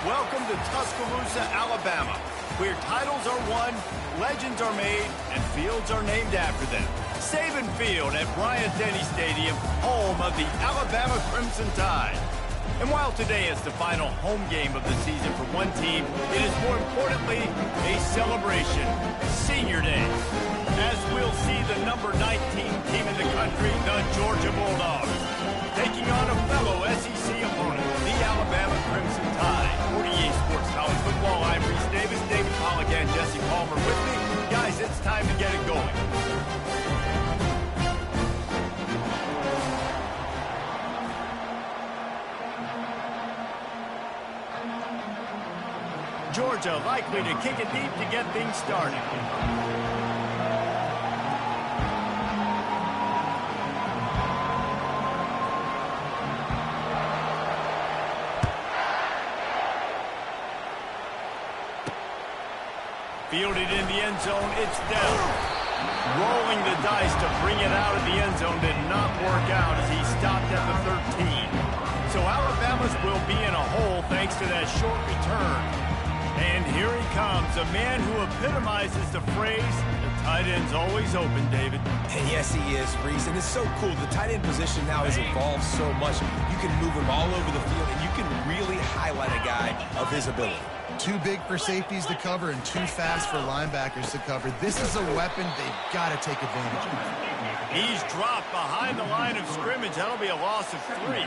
Welcome to Tuscaloosa, Alabama, where titles are won, legends are made, and fields are named after them. Saban Field at Bryant-Denny Stadium, home of the Alabama Crimson Tide. And while today is the final home game of the season for one team, it is more importantly a celebration, Senior Day. As we'll see the number 19 team in the country, the Georgia Bulldogs, taking on a fellow SEC opponent, the Alabama Crimson Tide. For EA Sports College Football, I'm Reese Davis, David Pollack, and Jesse Palmer with me. Guys, it's time to get it going. Georgia likely to kick it deep to get things started. Fielded in the end zone, it's down. Rolling the dice to bring it out of the end zone did not work out as he stopped at the 13. So Alabama's will be in a hole thanks to that short return. And here he comes, a man who epitomizes the phrase, the tight end's always open, David. And yes, he is, Reese. And it's so cool. The tight end position now has evolved so much. You can move him all over the field, and you can really highlight a guy of his ability. Too big for safeties to cover and too fast for linebackers to cover. This is a weapon they've got to take advantage of. He's dropped behind the line of scrimmage. That'll be a loss of 3.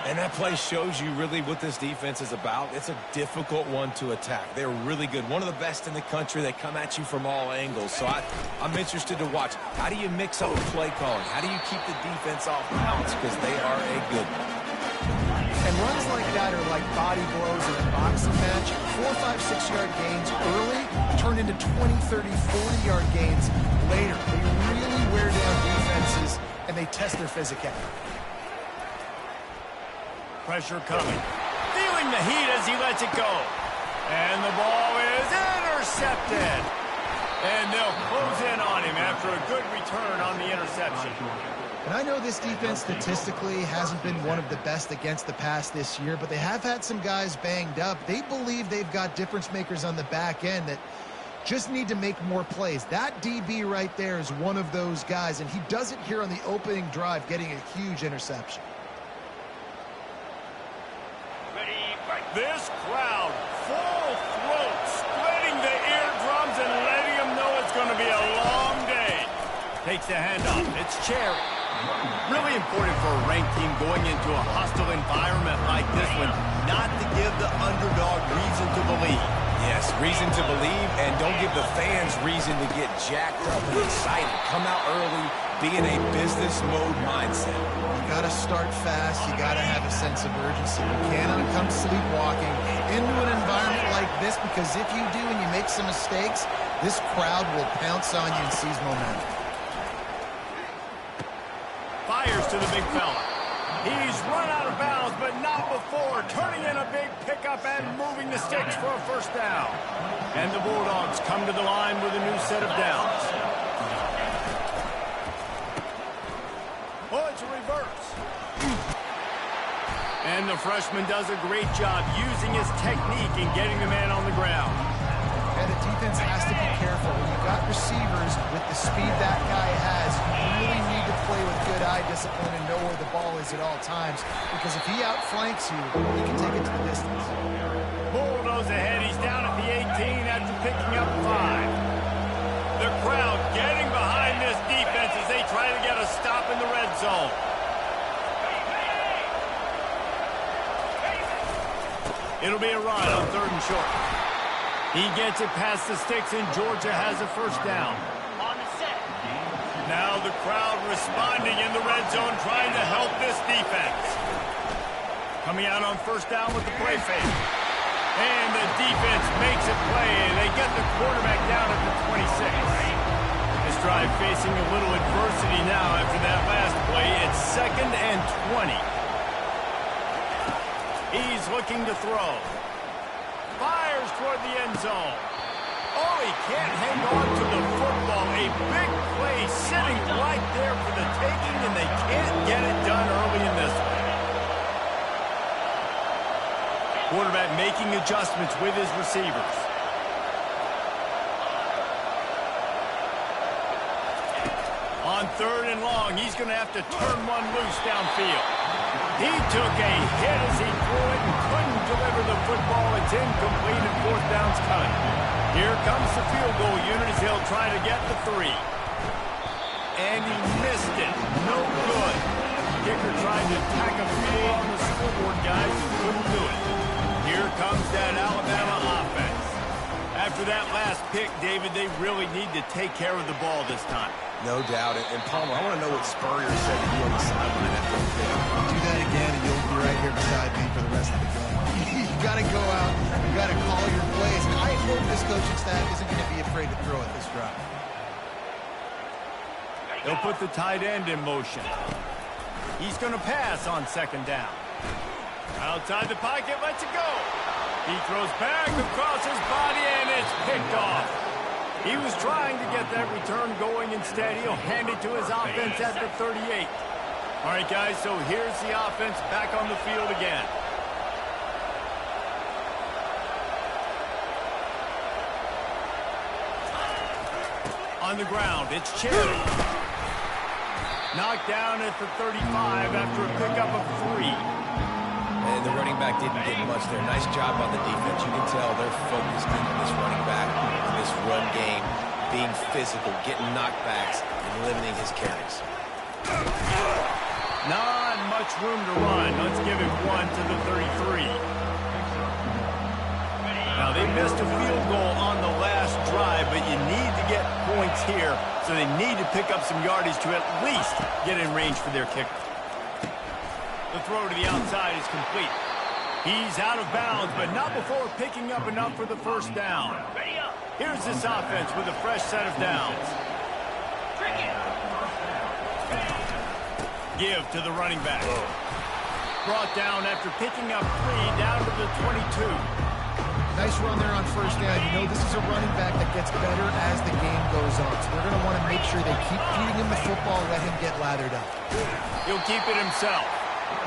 And that play shows you really what this defense is about. It's a difficult one to attack. They're really good. One of the best in the country. They come at you from all angles. So I'm interested to watch. How do you mix up play calling? How do you keep the defense off balance? Because they are a good one. And runs like that are like body blows in a boxing match. 4, 5, 6-yard gains early turn into 20, 30, 40-yard gains later. They really wear down defenses, and they test their physicality. Pressure coming. Feeling the heat as he lets it go. And the ball is intercepted. And they'll close in on him after a good return on the interception. And I know this defense statistically hasn't been one of the best against the pass this year, but they have had some guys banged up. They believe they've got difference makers on the back end that just need to make more plays. That DB right there is one of those guys, and he does it here on the opening drive, getting a huge interception. This crowd, full throat, splitting the eardrums and letting them know it's going to be a long day. Takes the handoff. It's Cherry. Really important for a ranked team going into a hostile environment like this one, not to give the underdog reason to believe. Yes, reason to believe, and don't give the fans reason to get jacked up and excited. Come out early, be in a business mode mindset. You got to start fast. You got to have a sense of urgency. You cannot come sleepwalking into an environment like this, because if you do and you make some mistakes, this crowd will pounce on you and seize momentum. Fires to the big fella. He's run out of bounds, but not before turning in a big pickup and moving the sticks for a first down. And the Bulldogs come to the line with a new set of downs. Oh, it's a reverse. And the freshman does a great job using his technique in getting the man on the ground. And the defense has to be careful. When you've got receivers with the speed that guy has, you really need to play with good eye discipline and know where the ball is at all times. Because if he outflanks you, he can take it to the distance. Bulldoze ahead. He's down at the 18 after picking up 5. The crowd getting behind this defense as they try to get a stop in the red zone. It'll be a run on 3rd and short. He gets it past the sticks, and Georgia has a first down. On the set. Now the crowd responding in the red zone, trying to help this defense. Coming out on first down with the play fake. And the defense makes a play. They get the quarterback down at the 26. This drive facing a little adversity now after that last play. It's 2nd and 20. He's looking to throw. Fires toward the end zone. Oh, he can't hang on to the football. A big play sitting right there for the taking, and they can't get it done early in this one. Quarterback making adjustments with his receivers. On 3rd and long, he's going to have to turn one loose downfield. He took a hit as he threw it and couldn't deliver the football. It's incomplete and 4th down's coming. Here comes the field goal unit as he'll try to get the 3. And he missed it. No good. Kicker trying to tack a field on the scoreboard, guys, and couldn't do it. Here comes that Alabama offense. After that last pick, David, they really need to take care of the ball this time. No doubt. And Palmer, I want to know what Spurrier said to you on the sideline after the pick. Do that again, and you'll be right here beside me for the rest of the game. You got to go out. You got to call your plays. And I hope this coaching staff isn't going to be afraid to throw at this drive. They'll put the tight end in motion. He's going to pass on 2nd down. Outside the pocket, lets it go. He throws back across his body, and it's picked off. He was trying to get that return going. Instead, he'll hand it to his offense at the 38. All right, guys, so here's the offense back on the field again. On the ground, it's Cherry. Knocked down at the 35 after a pickup of 3. And the running back didn't get much there. Nice job on the defense. You can tell they're focused in on this running back, in this run game, being physical, getting knockbacks, and limiting his carries. Not much room to run. Let's give it 1 to the 33. Now, they missed a field goal on the last drive, but you need to get points here, so they need to pick up some yardage to at least get in range for their kicker. The throw to the outside is complete. He's out of bounds, but not before picking up enough for the 1st down. Here's this offense with a fresh set of downs. Give to the running back. Brought down after picking up 3 down to the 22. Nice run there on 1st down. You know this is a running back that gets better as the game goes on. So they're going to want to make sure they keep feeding him the football, let him get lathered up. He'll keep it himself.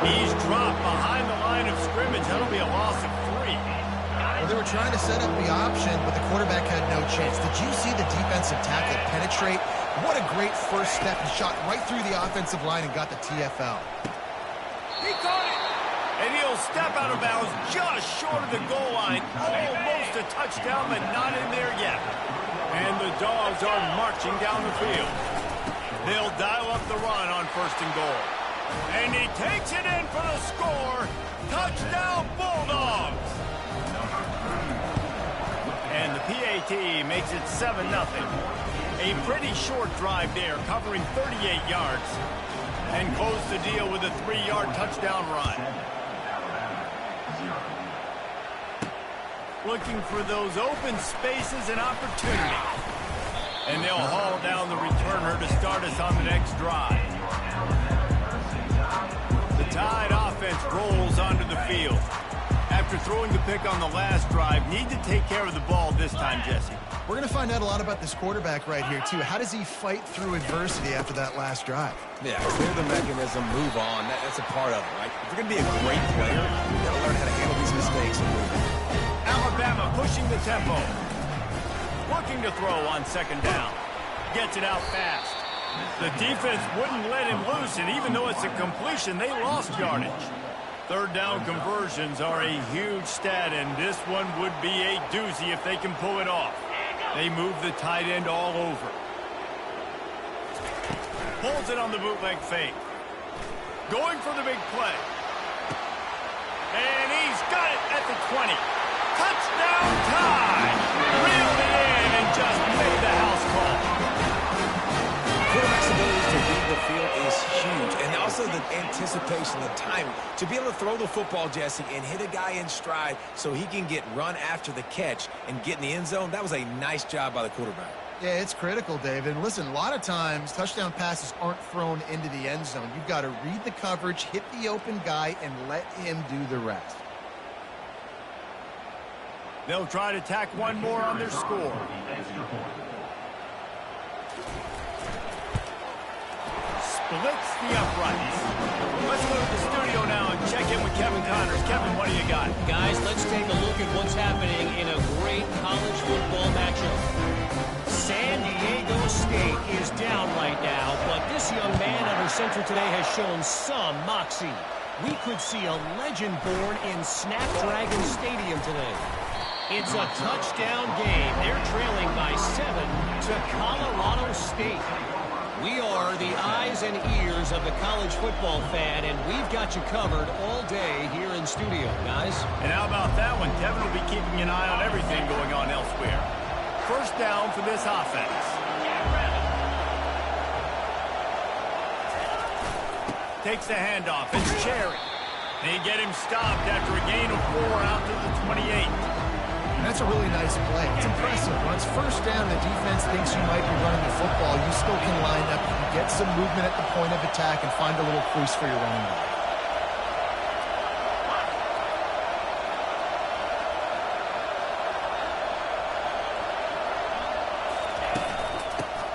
He's dropped behind the line of scrimmage. That'll be a loss of 3. Well, they were trying to set up the option, but the quarterback had no chance. Did you see the defensive tackle penetrate? What a great first step. He shot right through the offensive line and got the TFL. He caught it. And he'll step out of bounds just short of the goal line. Almost a touchdown, but not in there yet. And the Dogs are marching down the field. They'll dial up the run on 1st and goal. And he takes it in for the score. Touchdown, Bulldogs. And the PAT makes it 7-0. A pretty short drive there, covering 38 yards. And close the deal with a 3-yard touchdown run. Looking for those open spaces and opportunity. And they'll haul down the returner to start us on the next drive. The Tide offense rolls onto the field. After throwing the pick on the last drive, need to take care of the ball this time, Jesse. We're going to find out a lot about this quarterback right here, too. How does he fight through adversity after that last drive? Yeah, clear the mechanism, move on. That's a part of it, right? If you're going to be a great player, you got to learn how to handle these mistakes and move on. Alabama pushing the tempo. Looking to throw on 2nd down. Gets it out fast. The defense wouldn't let him loose, and even though it's a completion, they lost yardage. 3rd down conversions are a huge stat, and this one would be a doozy if they can pull it off. They move the tight end all over. Pulls it on the bootleg fake. Going for the big play. And he's got it at the 20. Touchdown Tide! Reeled it in and just made the house call. Quarterback's ability to read the field is huge, and also the anticipation, the timing. To be able to throw the football, Jesse, and hit a guy in stride so he can get run after the catch and get in the end zone, that was a nice job by the quarterback. Yeah, it's critical, David. And listen, a lot of times touchdown passes aren't thrown into the end zone. You've got to read the coverage, hit the open guy, and let him do the rest. They'll try to tack one more on their score. blitz the uprights. Let's go to the studio now and check in with Kevin Connors. Kevin, what do you got? Guys, let's take a look at what's happening in a great college football matchup. San Diego State is down right now, but this young man under center today has shown some moxie. We could see a legend born in Snapdragon Stadium today. It's a touchdown game. They're trailing by 7 to Colorado State. We are the eyes and ears of the college football fan, and we've got you covered all day here in studio, guys. And how about that one? Kevin will be keeping an eye on everything going on elsewhere. First down for this offense. Takes the handoff. It's Cherry. They get him stopped after a gain of 4 out to the 28. And that's a really nice play. It's impressive. When it's first down, the defense thinks you might be running the football. You still can line up. You can get some movement at the point of attack and find a little crease for your running back.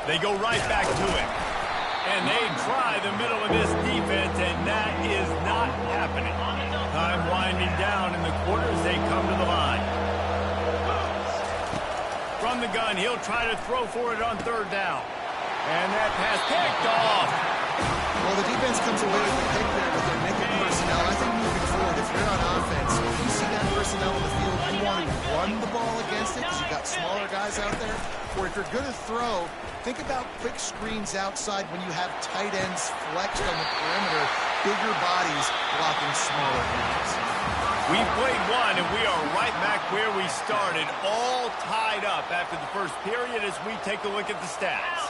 They go right back to him. And they try the middle of this defense, and that is not happening. Time winding down in the quarters. They come to the line. From the gun, he'll try to throw for it on third down. And that pass picked off. Well, the defense comes away with the pick there with their nickel personnel. I think moving forward, if you're on offense, if you see that personnel on the field, you want to run the ball against it because you've got smaller guys out there. Or if you're going to throw, think about quick screens outside when you have tight ends flexed on the perimeter, bigger bodies blocking smaller guys. We've played one, and we are right back where we started, all tied up after the first period as we take a look at the stats.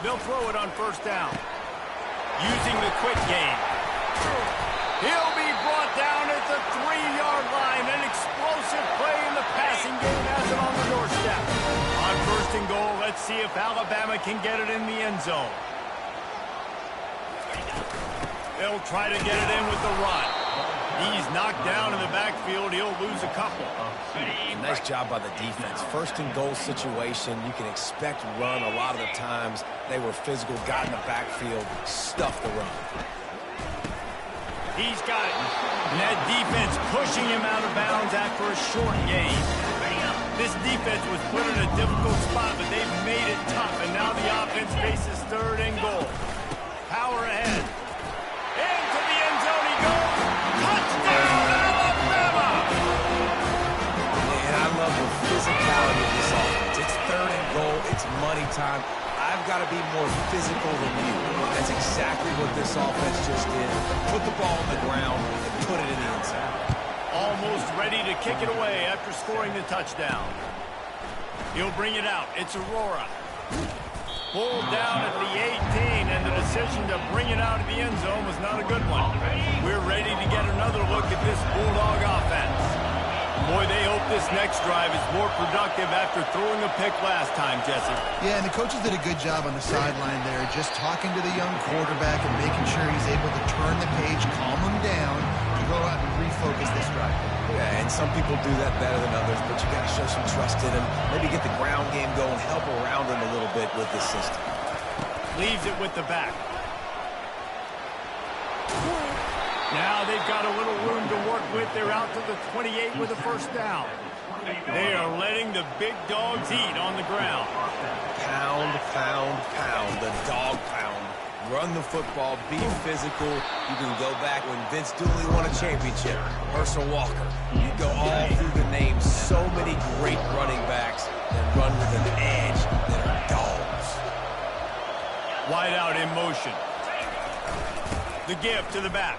They'll throw it on first down. Using the quick game. He'll be brought down at the 3-yard line. An explosive play in the passing game has it on the doorstep. On first and goal, let's see if Alabama can get it in the end zone. They'll try to get it in with the run. He's knocked down in the backfield. He'll lose a couple. Nice job by the defense. First and goal situation, you can expect run a lot of the times. They were physical, got in the backfield, stuffed the run. He's got it. And that defense pushing him out of bounds after a short gain. This defense was put in a difficult spot, but they've made it tough. And now the offense faces third and goal. Power ahead. Into the end zone he goes. Touchdown, Alabama! And I love the physicality of this offense. It's third and goal. It's money time. I've got to be more physical than you. That's exactly what this offense just did. Put the ball on the ground and put it in the end zone. Almost ready to kick it away after scoring the touchdown. He'll bring it out. It's Aurora. Pulled down at the 18, and the decision to bring it out of the end zone was not a good one. We're ready to get another look at this Bulldog offense. Boy, they hope this next drive is more productive after throwing a pick last time, Jesse. Yeah, and the coaches did a good job on the sideline there, just talking to the young quarterback and making sure he's able to turn the page, calm him down, to go out and refocus this drive. Yeah, and some people do that better than others, but you got to show some trust in him. Maybe get the ground game going, help around him a little bit with this system. Leaves it with the back. Now they've got a little room to work with. They're out to the 28 with a first down. They are letting the big dogs eat on the ground. Pound, pound, pound. The dog pound. Run the football. Be physical. You can go back when Vince Dooley won a championship. Herschel Walker. You go all through the names. So many great running backs that run with an edge that are dogs. Wide out in motion. The give to the back.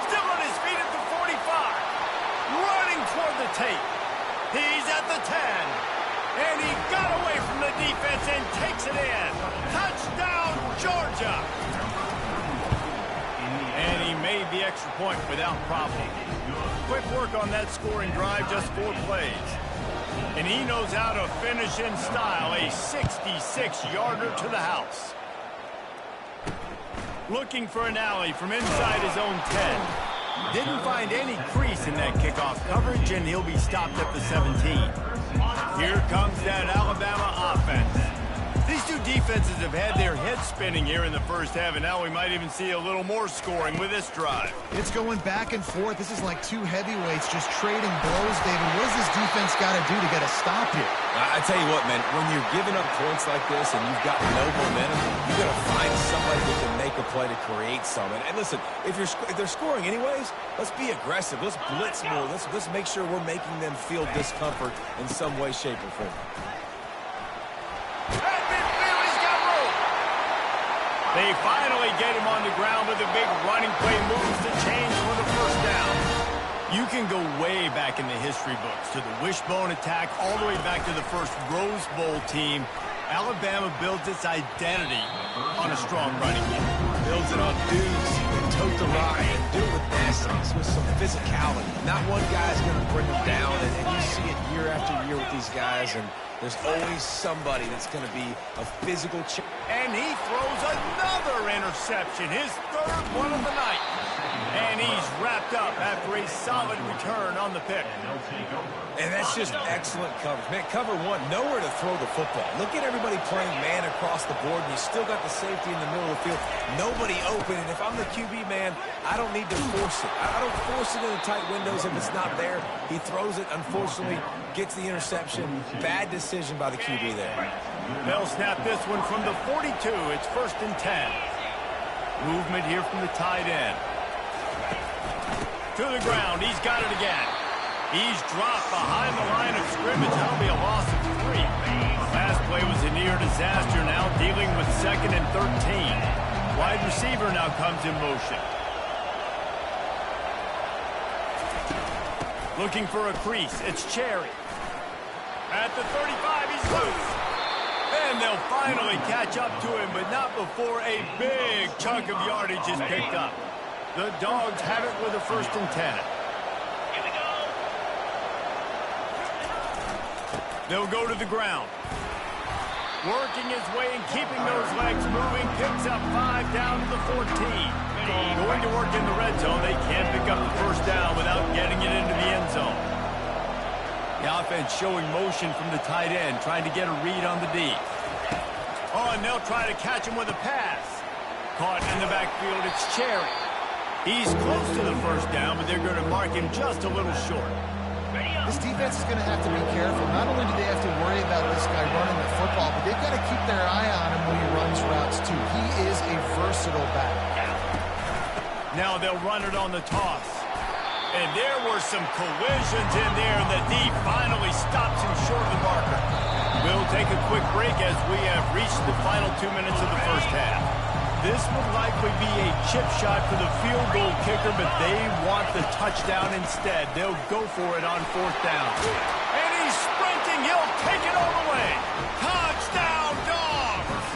Still on his feet at the 45. Running toward the tape. He's at the 10. And he got away from the defense and takes it in. Touchdown, Georgia. And he made the extra point without problem. Quick work on that scoring drive, just 4 plays. And he knows how to finish in style, a 66-yarder to the house. Looking for an alley from inside his own 10. Didn't find any crease in that kickoff coverage, and he'll be stopped at the 17. Here comes that Alabama offense. offenses have had their heads spinning here in the first half, and now we might even see a little more scoring with this drive. It's going back and forth. This is like two heavyweights just trading blows, David. What does this defense got to do to get a stop here? I tell you what, man, when you're giving up points like this and you've got no momentum, you got to find somebody that can make a play to create something. And listen, if they're scoring anyways, let's be aggressive. Let's blitz more. Let's make sure we're making them feel discomfort in some way, shape, or form. They finally get him on the ground with a big running play moves to change for the first down. You can go way back in the history books to the wishbone attack all the way back to the first Rose Bowl team. Alabama builds its identity on a strong running game. Builds it on dudes that tote the rock and do it with nastiness, with some physicality. Not one guy's going to bring them down, and you see it year after year with these guys, and there's always somebody that's going to be a physical and he throws another interception, his third one of the night. And he's wrapped up after a solid return on the pick. And that's just excellent coverage. Man, cover one, nowhere to throw the football. Look at everybody playing man across the board, and you still got the safety in the middle of the field. Nobody open, and if I'm the QB, man, I don't need to force it. I don't force it in the tight windows if it's not there. He throws it, unfortunately, gets the interception. Bad decision by the QB there. They'll snap this one from the 42. It's 1st and 10. Movement here from the tight end. To the ground. He's got it again. He's dropped behind the line of scrimmage. That'll be a loss of 3. Last play was a near disaster, now dealing with 2nd and 13. Wide receiver now comes in motion. Looking for a crease. It's Cherry. At the 35, he's loose. And they'll finally catch up to him, but not before a big chunk of yardage is picked up. The Dogs have it with a 1st and 10. Here we go. They'll go to the ground. Working his way and keeping those legs moving. Picks up 5 down to the 14. Going to work in the red zone. They can't pick up the first down without getting it into the end zone. The offense showing motion from the tight end, trying to get a read on the D. Oh, and they'll try to catch him with a pass. Caught in the backfield, it's Cherry. He's close to the first down, but they're going to mark him just a little short. This defense is going to have to be careful. Not only do they have to worry about this guy running the football, but they've got to keep their eye on him when he runs routes, too. He is a versatile back. Now they'll run it on the toss. And there were some collisions in there, and the D finally stops him short of the marker. We'll take a quick break as we have reached the final 2 minutes of the first half. This would likely be a chip shot for the field goal kicker, but they want the touchdown instead. They'll go for it on 4th down. And he's sprinting. He'll take it all the way. Touchdown, Dogs!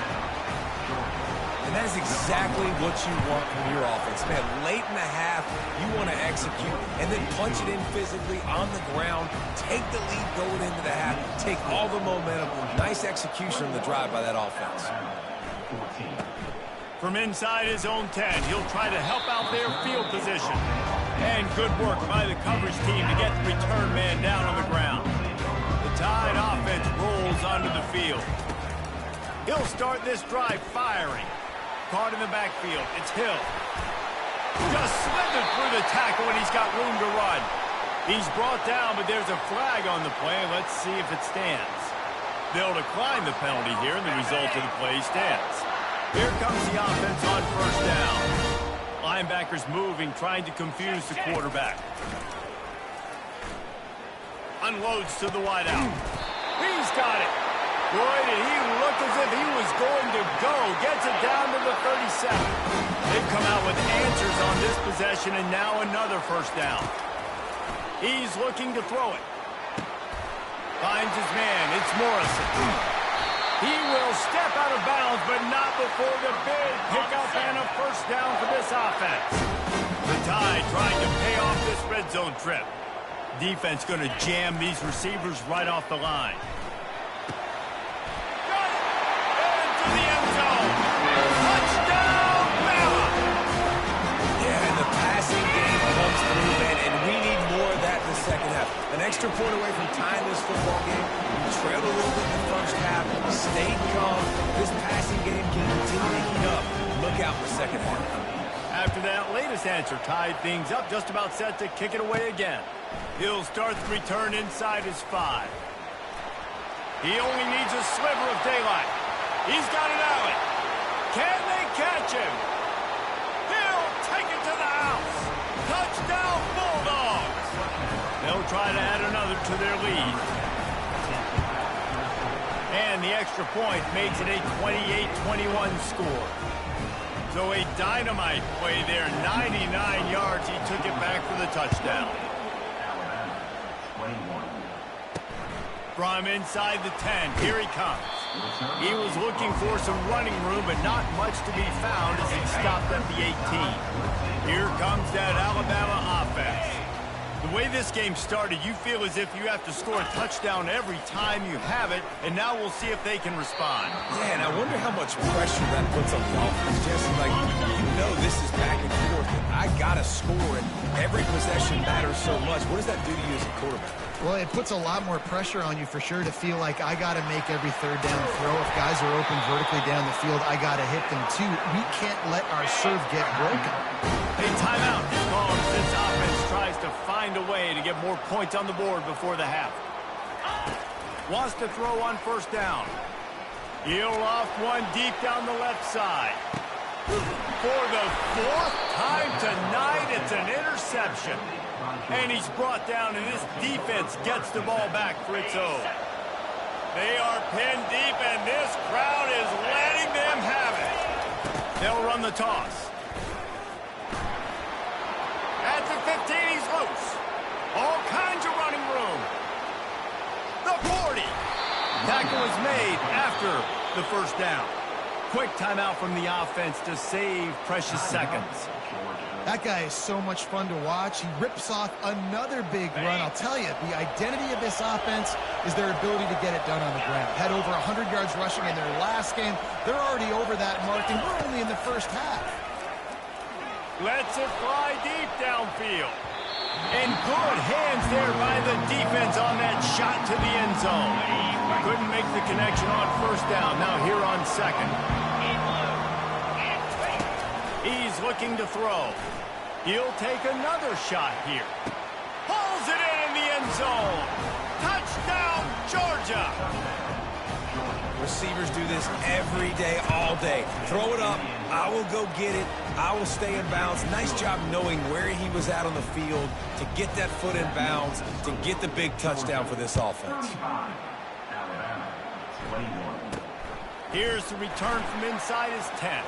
And that is exactly what you want from your offense. Man, late in the half, you want to execute and then punch it in physically on the ground. Take the lead going into the half. Take all the momentum. Nice execution on the drive by that offense. From inside his own 10, he'll try to help out their field position. And good work by the coverage team to get the return man down on the ground. The Tide offense rolls onto the field. He'll start this drive firing. Caught in the backfield. It's Hill. Just slithered through the tackle, and he's got room to run. He's brought down, but there's a flag on the play. Let's see if it stands. They'll decline the penalty here, and the result of the play stands. Here comes the offense on 1st down. Linebackers moving, trying to confuse the quarterback. Unloads to the wideout. He's got it. Boy, did he look as if he was going to go. Gets it down to the 37. They've come out with answers on this possession, and now another 1st down. He's looking to throw it. Finds his man. It's Morrison. He will step out of bounds, but not before the big pickup and a 1st down for this offense. The Tide trying to pay off this red zone trip. Defense going to jam these receivers right off the line. Got it! Into the end zone. Touchdown, Bama! Yeah, and the passing game comes through, man, and we need more of that in the second half. An extra point away from tying this football game. We trailed a little bit in the first half, stayed calm. This passing defense are tied things up, just about set to kick it away again. He'll start the return inside his 5. He only needs a sliver of daylight. He's got an alley. Can they catch him? He'll take it to the house. Touchdown, Bulldogs. They'll try to add another to their lead. And the extra point makes it a 28-21 score. So a dynamite play there, 99 yards. He took it back for the touchdown. From inside the 10, here he comes. He was looking for some running room, but not much to be found as he stopped at the 18. Here comes that Alabama offense. The way this game started, you feel as if you have to score a touchdown every time you have it, and now we'll see if they can respond. Yeah, and I wonder how much pressure that puts on the offense. Jesse, like, you know this is back and forth, and I got to score, and every possession matters so much. What does that do to you as a quarterback? Well, it puts a lot more pressure on you for sure to feel like I got to make every third down throw. If guys are open vertically down the field, I got to hit them too. We can't let our serve get broken. A timeout is called as this offense tries to find a way to get more points on the board before the half. Wants to throw on first down. He'll off one deep down the left side. For the 4th time tonight, it's an interception. And he's brought down, and this defense gets the ball back for its own. They are pinned deep, and this crowd is letting them have it. They'll run the toss. At the 15, he's loose. All kinds of running room. The 40. Tackle is made after the first down. Quick timeout from the offense to save precious seconds. That guy is so much fun to watch. He rips off another big run. I'll tell you, the identity of this offense is their ability to get it done on the ground. Had over 100 yards rushing in their last game. They're already over that mark, and we're only in the first half. Lets it fly deep downfield. And good hands there by the defense on that shot to the end zone. Couldn't make the connection on first down. Now here on second. He's looking to throw. He'll take another shot here. Pulls it in the end zone. Touchdown, Georgia. Receivers do this every day, all day. Throw it up. I will go get it. I will stay in bounds. Nice job knowing where he was at on the field to get that foot in bounds, to get the big touchdown for this offense. Here's the return from inside his 10.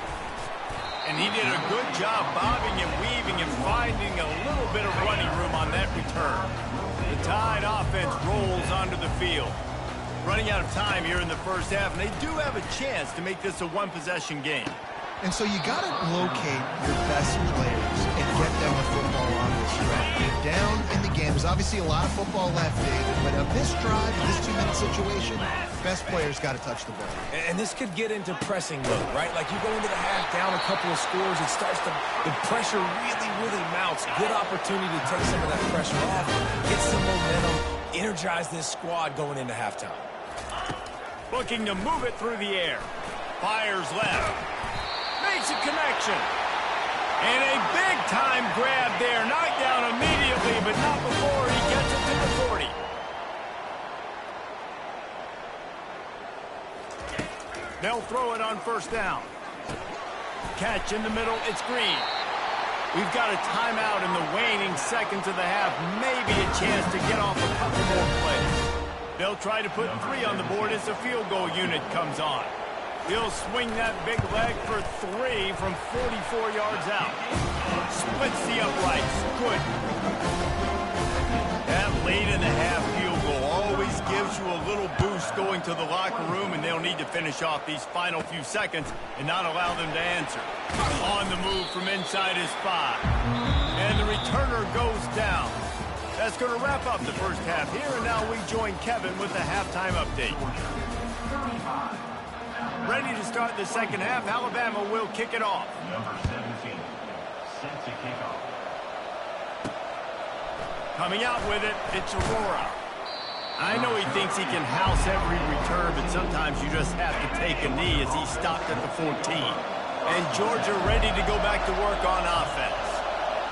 And he did a good job bobbing and weaving and finding a little bit of running room on that return. The Tide offense rolls onto the field. Running out of time here in the first half, and they do have a chance to make this a one-possession game. And so you got to locate your best players and get them the football on this drive. You're down in the game. There's obviously a lot of football left, David, but of this drive, this 2-minute situation, best players got to touch the ball. And this could get into pressing mode, right? Like you go into the half, down a couple of scores, it starts to, the pressure really mounts. Good opportunity to take some of that pressure off, get some momentum, energize this squad going into halftime. Looking to move it through the air. Fires left. Makes a connection. And a big-time grab there. Knocked down immediately, but not before he gets it to the 40. They'll throw it on first down. Catch in the middle. It's Green. We've got a timeout in the waning seconds of the half. Maybe a chance to get off a couple more plays. They'll try to put 3 on the board as the field goal unit comes on. He'll swing that big leg for 3 from 44 yards out. Splits the uprights. Good. That late in the half field goal always gives you a little boost going to the locker room, and they'll need to finish off these final few seconds and not allow them to answer. On the move from inside his 5. And the returner goes down. That's going to wrap up the first half here, and now we join Kevin with the halftime update. Ready to start the second half. Alabama will kick it off. Number 17, set to kick off. Coming out with it, it's Aurora. I know he thinks he can house every return, but sometimes you just have to take a knee as he stopped at the 14. And Georgia ready to go back to work on offense.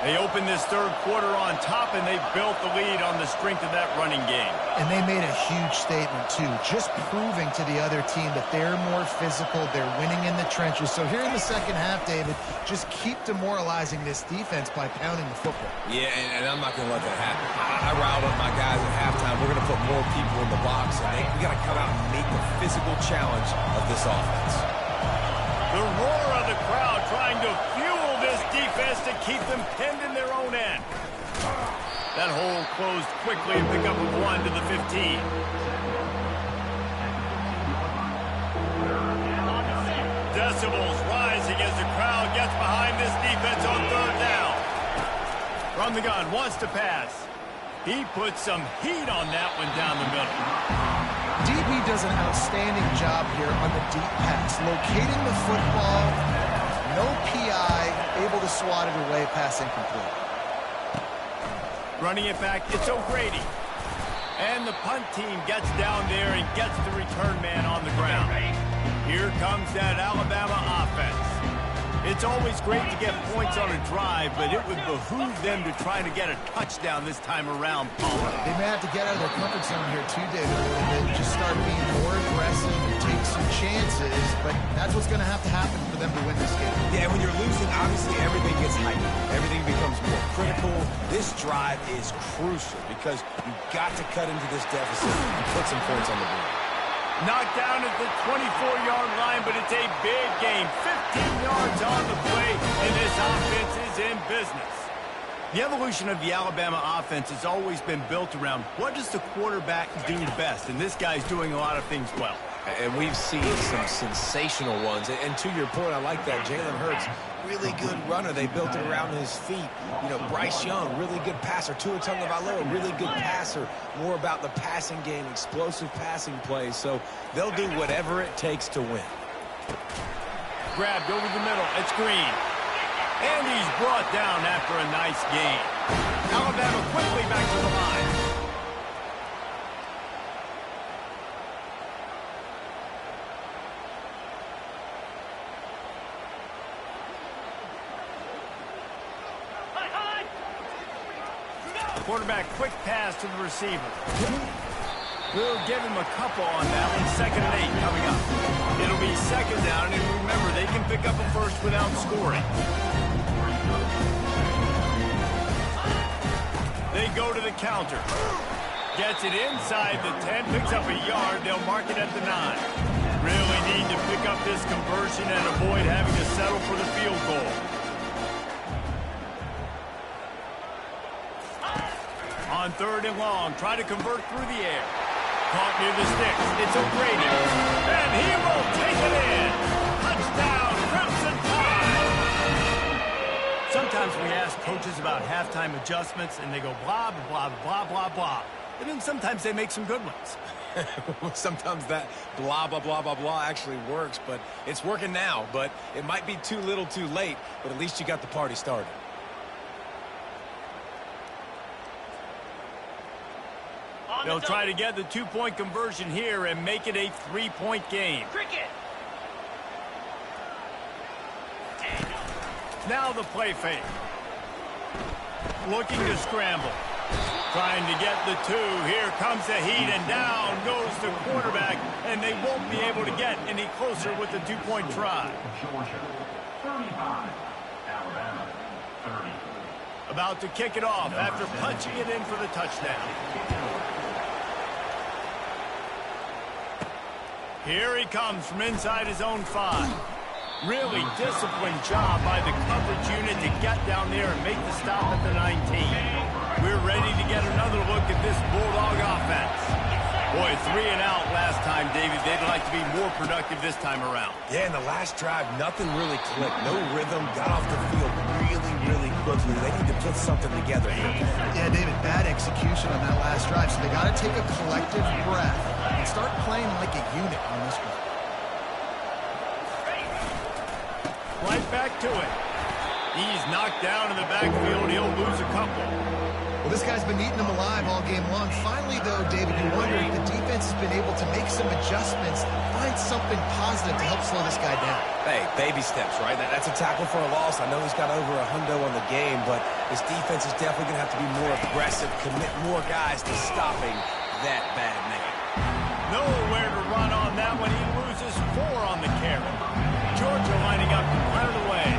They opened this third quarter on top, and they built the lead on the strength of that running game. And they made a huge statement, too, just proving to the other team that they're more physical, they're winning in the trenches. So here in the second half, David, just keep demoralizing this defense by pounding the football. Yeah, and I'm not going to let that happen. I riled up my guys at halftime. We're going to put more people in the box, and we got to come out and meet the physical challenge of this offense. The roar of the crowd trying to fuel this defense to keep them pinned in their own end. That hole closed quickly and pick up a 1 to the 15. Decibels rising as the crowd gets behind this defense on third down. From the gun, wants to pass. He puts some heat on that one down the middle. DB does an outstanding job here on the deep pass, locating the football, no PI, able to swat it away, pass incomplete. Running it back, it's O'Grady. And the punt team gets down there and gets the return man on the ground. Here comes that Alabama offense. It's always great to get points on a drive, but it would behoove them to try to get a touchdown this time around, Palmer. They may have to get out of their comfort zone here too, David, a little bit. Just start being more aggressive, take some chances, but that's what's going to happen for them to win this game. Yeah, when you're losing, obviously everything gets heightened. Everything becomes more critical. This drive is crucial because you've got to cut into this deficit and put some points on the board. Knocked down at the 24-yard line, but it's a big game. 15 yards on the play, and this offense is in business. The evolution of the Alabama offense has always been built around what does the quarterback do best, and this guy's doing a lot of things well. And we've seen some sensational ones. And to your point, I like that. Jalen Hurts, really good runner. They built it around his feet. You know, Bryce Young, really good passer. Tua Tagovailoa, really good passer. More about the passing game, explosive passing plays. So they'll do whatever it takes to win. Grabbed over the middle. It's Green. And he's brought down after a nice gain. Alabama quickly back to the line. Quarterback, quick pass to the receiver. We'll give him a couple on that one. 2nd and 8 coming up. It'll be 2nd down, and remember, they can pick up a first without scoring. They go to the counter. Gets it inside the 10, picks up a yard. They'll mark it at the 9. Really need to pick up this conversion and avoid having to settle for the field goal. On 3rd and long, try to convert through the air. Caught near the sticks. It's O'Grady. And he will take it in. Touchdown, Crimson Tide. Sometimes we ask coaches about halftime adjustments, and they go blah, blah, blah, blah, blah. And then sometimes they make some good ones. Sometimes that blah, blah, blah, blah, blah actually works, but it's working now. But it might be too little too late, but at least you got the party started. They'll try to get the 2-point conversion here and make it a 3-point game. Cricket. Now the play fake. Looking to scramble. Trying to get the 2. Here comes the heat, and down goes the quarterback, and they won't be able to get any closer with the 2-point try. Georgia, 35. Alabama, 30. About to kick it off after punching it in for the touchdown. Here he comes from inside his own 5. Really disciplined job by the coverage unit to get down there and make the stop at the 19. We're ready to get another look at this Bulldog offense. Boy, 3 and out last time, David. They'd like to be more productive this time around. Yeah, in the last drive, nothing really clicked. No rhythm, got off the field really quickly. They need to put something together here. Yeah, David, bad execution on that last drive, so they got to take a collective breath and start playing like a unit on this one. Right back to it. He's knocked down in the backfield. He'll lose a couple. Well, this guy's been eating them alive all game long. Finally, though, David, you wonder if the defense has been able to make some adjustments, find something positive to help slow this guy down. Hey, baby steps, right? That's a tackle for a loss. I know he's got over $100 on the game, but this defense is definitely going to have to be more aggressive, commit more guys to stopping that bad man. Nowhere to run on that one. He loses 4 on the carry. Georgia lining up to punt it away.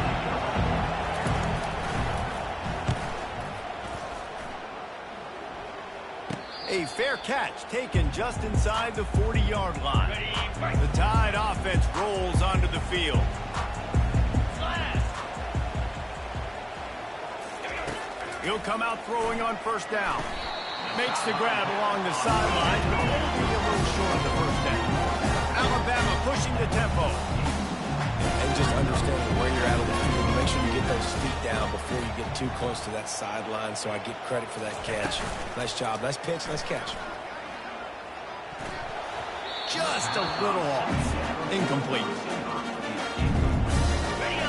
A fair catch taken just inside the 40-yard line. The Tide offense rolls onto the field. He'll come out throwing on first down. Makes the grab along the sideline, but maybe a little short of the first down. Alabama pushing the tempo. And just understanding where you're at on the field. Make sure you get those feet down before you get too close to that sideline, so I get credit for that catch. Nice job. Nice pitch. Nice catch. Just a little off. Incomplete.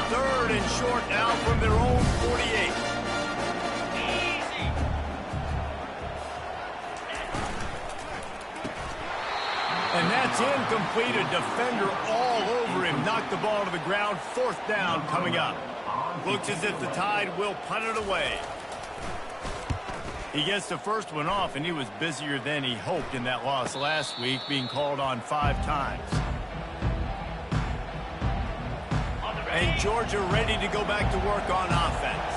3rd and short now from their own 48. And that's incomplete. A defender all over him. Knocked the ball to the ground. 4th down coming up. Looks as if the Tide will punt it away. He gets the first one off, and he was busier than he hoped in that loss last week, being called on 5 times. And Georgia ready to go back to work on offense.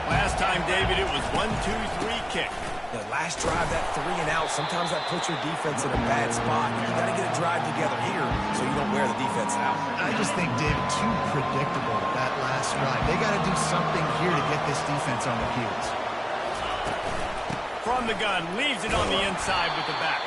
Last time, David, it was 1-2-3 kick. The last drive, that 3 and out, sometimes that puts your defense in a bad spot. You got to get a drive together here so you don't wear the defense out. I just think, David, too predictable that last drive. They got to do something here to get this defense on their heels. From the gun, leaves it on the inside with the back.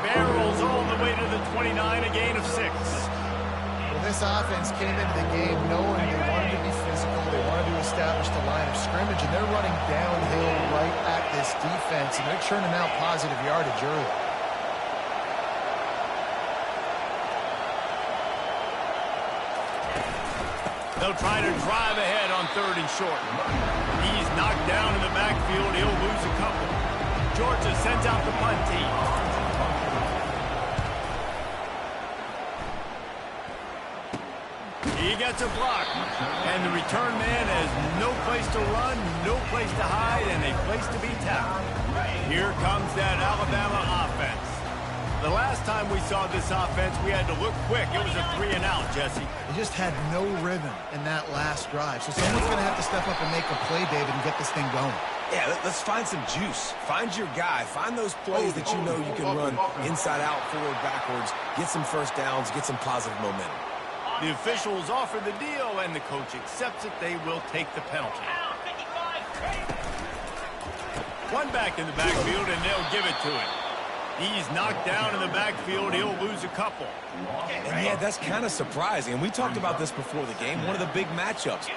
Barrels all the way to the 29, a gain of 6. Well, this offense came into the game knowing they wanted to be physical, they wanted to establish the line of scrimmage, and they're running downhill right at this defense, and they're churning out positive yardage early. They'll try to drive ahead on 3rd and short. He's knocked down in the backfield. He'll lose a couple. Georgia sends out the punt team. He gets a block. And the return man has no place to run, no place to hide, and a place to be tackled. Here comes that Alabama offense. The last time we saw this offense, we had to look quick. It was a 3 and out, Jesse. They just had no rhythm in that last drive. So someone's going to have to step up and make a play, David, and get this thing going. Yeah, let's find some juice. Find your guy. Find those plays that you know you can run inside out, forward, backwards, get some first downs, get some positive momentum. The officials offer the deal, and the coach accepts it. They will take the penalty. One back in the backfield, and they'll give it to him. He's knocked down in the backfield. He'll lose a couple. And yeah, that's kind of surprising. And we talked about this before the game. One of the big matchups.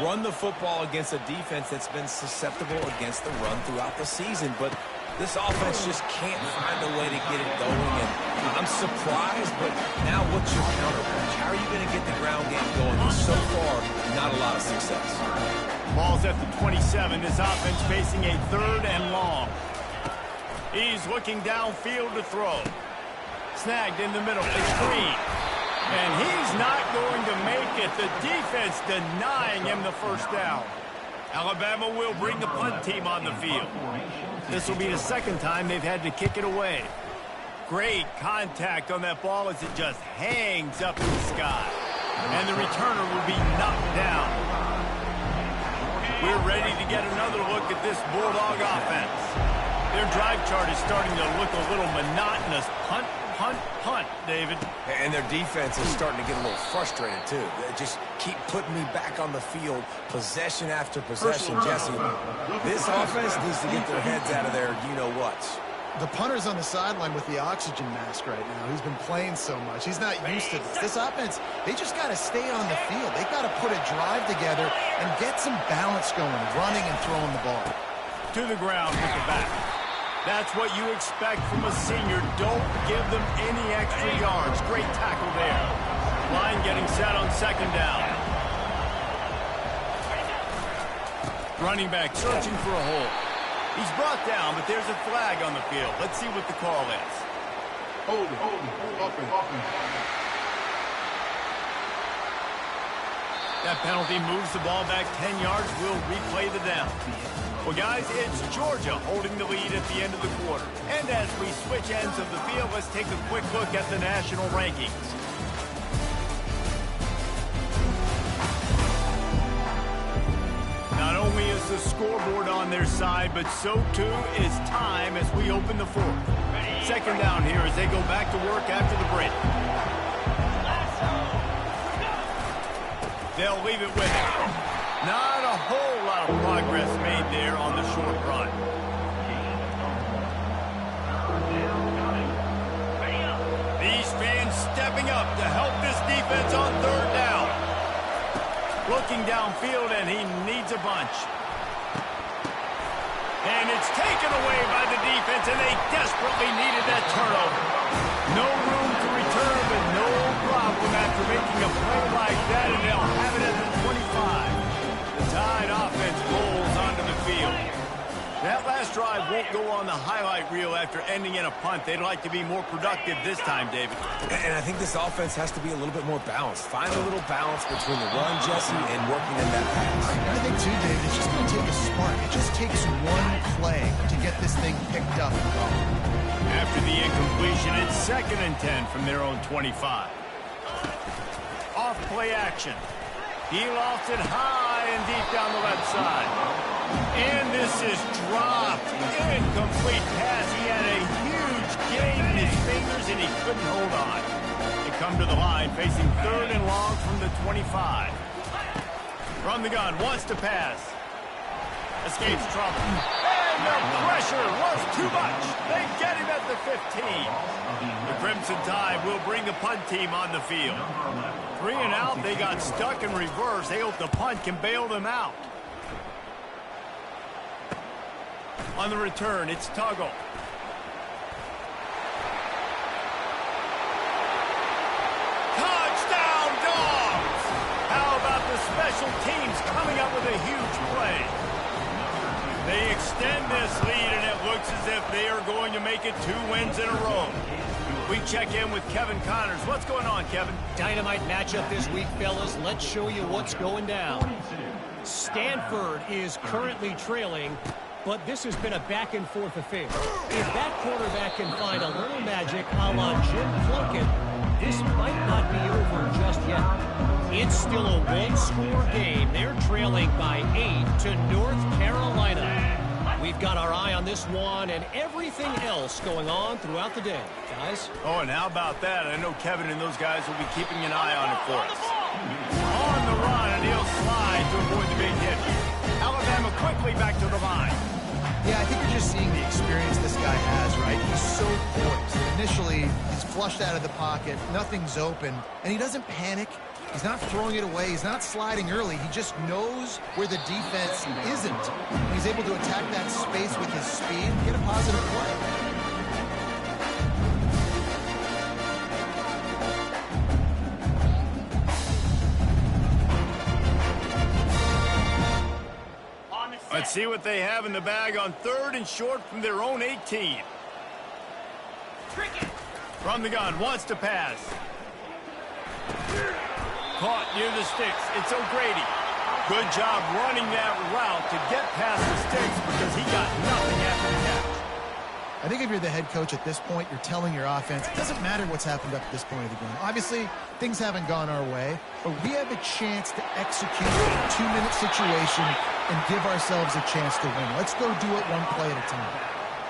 Run the football against a defense that's been susceptible against the run throughout the season. But this offense just can't find a way to get it going. And I'm surprised, but now what's your counterpunch? How are you going to get the ground game going? So far, not a lot of success. Ball's at the 27. This offense facing a 3rd and long. He's looking downfield to throw. Snagged in the middle. It's Green. And he's not going to make it. The defense denying him the first down. Alabama will bring the punt team on the field. This will be the 2nd time they've had to kick it away. Great contact on that ball as it just hangs up in the sky. And the returner will be knocked down. We're ready to get another look at this Bulldog offense. Their drive chart is starting to look a little monotonous. Punt, punt, punt, David. And their defense is starting to get a little frustrated, too. They just keep putting me back on the field, possession after possession. Jesse, this offense needs to get their heads out of their you-know-whats. The punter's on the sideline with the oxygen mask right now. He's been playing so much. He's not used to this. This offense, they just got to stay on the field. They've got to put a drive together and get some balance going, running and throwing the ball. To the ground with the back. That's what you expect from a senior. Don't give them any extra yards. Great tackle there. Line getting set on 2nd down. Running back searching for a hole. He's brought down, but there's a flag on the field. Let's see what the call is. Hold it. Offense. That penalty moves the ball back 10 yards. We'll replay the down. Well, guys, it's Georgia holding the lead at the end of the quarter. And as we switch ends of the field, let's take a quick look at the national rankings. Not only is the scoreboard on their side, but so too is time as we open the fourth. Second down here as they go back to work after the break. They'll leave it with him. Not a whole lot of progress made there on the short run. These fans stepping up to help this defense on third down. Looking downfield, and he needs a bunch. And it's taken away by the defense, and they desperately needed that turnover. No room to return, but no problem after making a play like that, and they'll have it at the 25. The Tide offense rolls onto the field. That last drive won't go on the highlight reel after ending in a punt. They'd like to be more productive this time, David. And I think this offense has to be a little bit more balanced. Find a little balance between the run, Jesse, and working in that pass. I think, too, David, it's just going to take a spark. It just takes one play to get this thing picked up and going. After the incompletion, it's 2nd and 10 from their own 25. Off play action. He lofts it high and deep down the left side. And this is dropped. Incomplete pass. He had a huge gain in his fingers, and he couldn't hold on. They come to the line, facing 3rd and long from the 25. From the gun, wants to pass. Escapes trouble. And the pressure was too much. They get him at the 15. The Crimson Tide will bring the punt team on the field. 3 and out, they got stuck in reverse. They hope the punt can bail them out. On the return, it's Tuggle. Touchdown, Dogs! How about the special teams coming up with a huge play? They extend this lead, and it looks as if they are going to make it 2 wins in a row. We check in with Kevin Connors. What's going on, Kevin? Dynamite matchup this week, fellas. Let's show you what's going down. Stanford is currently trailing, but this has been a back-and-forth affair. If that quarterback can find a little magic a la Jim Plunkett, this might not be over just yet. It's still a one-score game. They're trailing by 8 to North Carolina. We've got our eye on this one and everything else going on throughout the day, guys. Oh, and how about that? I know Kevin and those guys will be keeping an eye on it for us. On the run, and he'll slide to avoid the big hit. Alabama quickly back to the line. Yeah, I think you're just seeing the experience this guy has, right? He's so poised. Initially, he's flushed out of the pocket, nothing's open, and he doesn't panic. He's not throwing it away. He's not sliding early. He just knows where the defense isn't. He's able to attack that space with his speed and get a positive play. Let's see what they have in the bag on 3rd and short from their own 18. From the gun, wants to pass. Caught near the sticks. It's O'Grady. Good job running that route to get past the sticks because he got nothing after the catch. I think if you're the head coach at this point, you're telling your offense, it doesn't matter what's happened up to this point of the game. Obviously, things haven't gone our way, but we have a chance to execute a 2-minute situation and give ourselves a chance to win. Let's go do it one play at a time.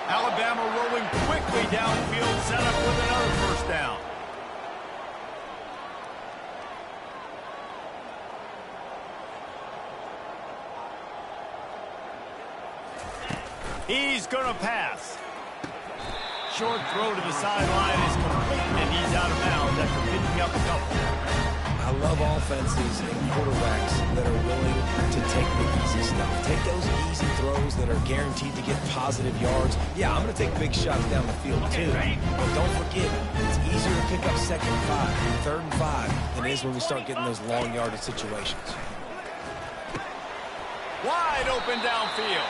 Alabama rolling quickly downfield, set up with another first down. He's going to pass. Short throw to the sideline is complete, and he's out of bounds after picking up a couple. I love offenses and quarterbacks that are willing to take the easy stuff. Take those easy throws that are guaranteed to get positive yards. Yeah, I'm going to take big shots down the field too. But don't forget, it's easier to pick up 2nd and 5, 3rd and 5 than it is when we start getting those long yardage situations. Wide open downfield.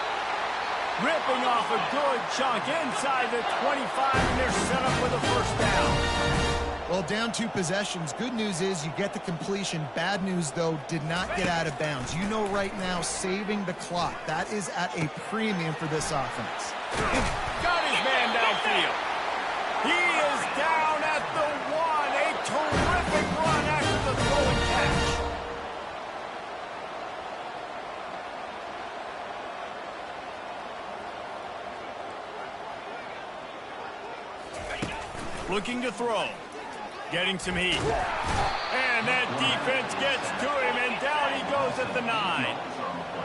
ripping off a good chunk inside the 25, and they're set up with a first down. Well, down 2 possessions. Good news is you get the completion. Bad news, though, did not get out of bounds. You know right now, saving the clock, that is at a premium for this offense. Got his man downfield. He is down at the 1. A terrific run after the throw and catch. Looking to throw. Getting some heat. And that defense gets to him, and down he goes at the 9.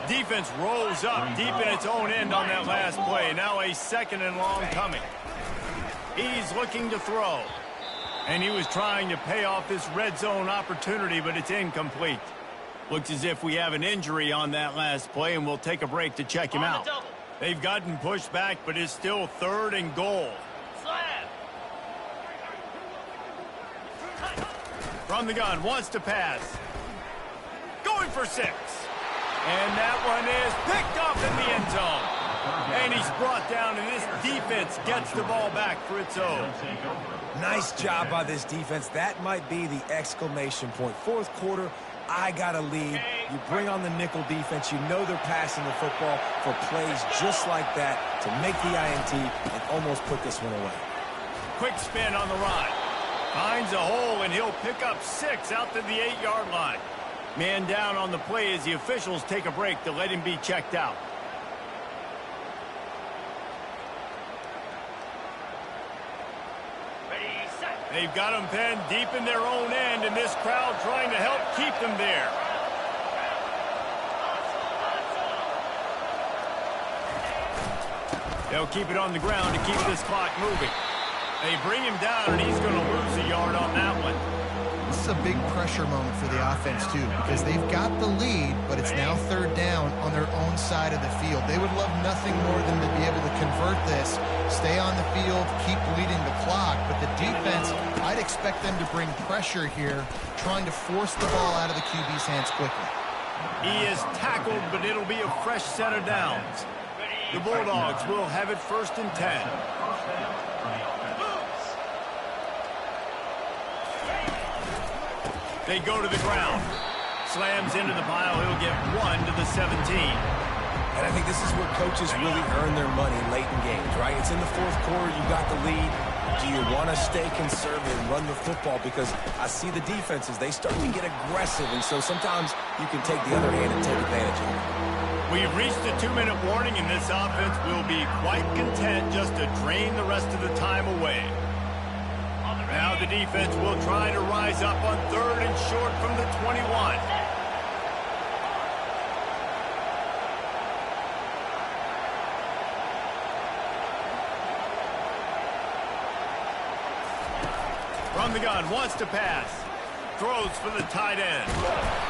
Defense rolls up deep in its own end on that last play. Now a 2nd and long coming. He's looking to throw. And he was trying to pay off this red zone opportunity, but it's incomplete. Looks as if we have an injury on that last play, and we'll take a break to check him out. They've gotten pushed back, but it's still 3rd and goal. From the gun, wants to pass. Going for 6. And that one is picked up in the end zone. And he's brought down, and this defense gets the ball back for its own. Nice job by this defense. That might be the exclamation point. 4th quarter, I got a lead. You bring on the nickel defense. You know they're passing the football for plays just like that to make the INT and almost put this one away. Quick spin on the run. Finds a hole, and he'll pick up 6 out to the 8-yard line. Man down on the play as the officials take a break to let him be checked out. They've got him pinned deep in their own end, and this crowd trying to help keep them there. They'll keep it on the ground to keep this clock moving. They bring him down, and he's going to lose a yard on that one. This is a big pressure moment for the offense, too, because they've got the lead, but it's now 3rd down on their own side of the field. They would love nothing more than to be able to convert this, stay on the field, keep bleeding the clock, but the defense, I'd expect them to bring pressure here, trying to force the ball out of the QB's hands quickly. He is tackled, but it'll be a fresh set of downs. The Bulldogs will have it 1st and 10. They go to the ground. Slams into the pile. He'll get 1 to the 17. And I think this is where coaches really earn their money late in games, right? It's in the 4th quarter. You got the lead. Do you want to stay conservative and run the football? Because I see the defenses, they start to get aggressive, and so sometimes you can take the other hand and take advantage of it. We've reached the 2-minute warning, and this offense will be quite content just to drain the rest of the time away. Now the defense will try to rise up on 3rd and short from the 21. From the gun, wants to pass. Throws for the tight end.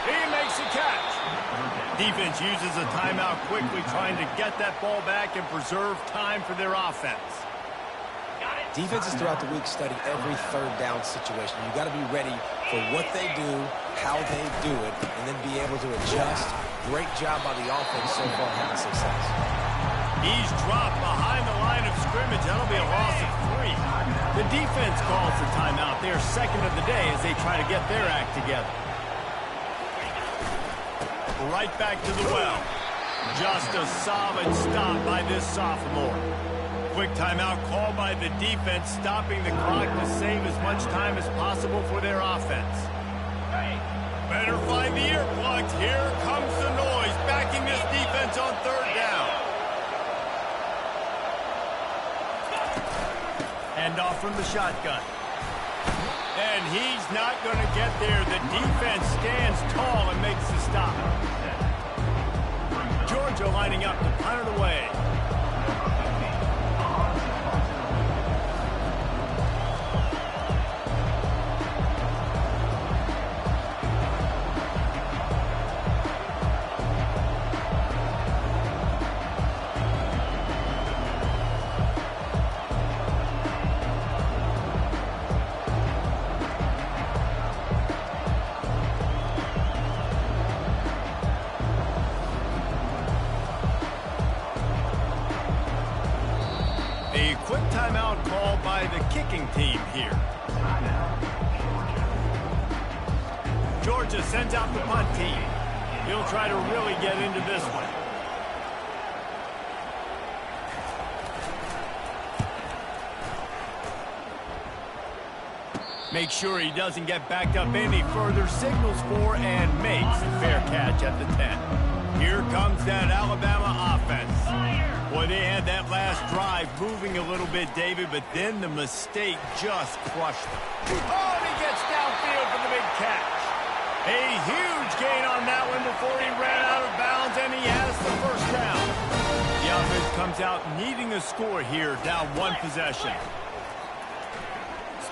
He makes a catch. Defense uses a timeout quickly, trying to get that ball back and preserve time for their offense. Defenses throughout the week study every 3rd down situation. You got to be ready for what they do, how they do it, and then be able to adjust. Great job by the offense so far having success. He's dropped behind the line of scrimmage. That'll be a loss of 3. The defense calls the timeout. They are 2nd of the day as they try to get their act together. Right back to the well. Just a solid stop by this sophomore. Quick timeout called by the defense, stopping the clock to save as much time as possible for their offense. Better find the earplugs. Here comes the noise, backing this defense on 3rd down. Hand off from the shotgun. And he's not going to get there. The defense stands tall and makes the stop. Georgia lining up to punt it away. the kicking team here. Georgia sends out the punt team. He'll try to really get into this one. Make sure he doesn't get backed up any further, signals for and makes a fair catch at the 10. Here comes that Alabama offense. Boy, they had that last drive moving a little bit, David, but then the mistake just crushed them. Oh, and he gets downfield for the big catch. A huge gain on that one before he ran out of bounds, and he has the first down. The offense comes out needing a score here, down one possession.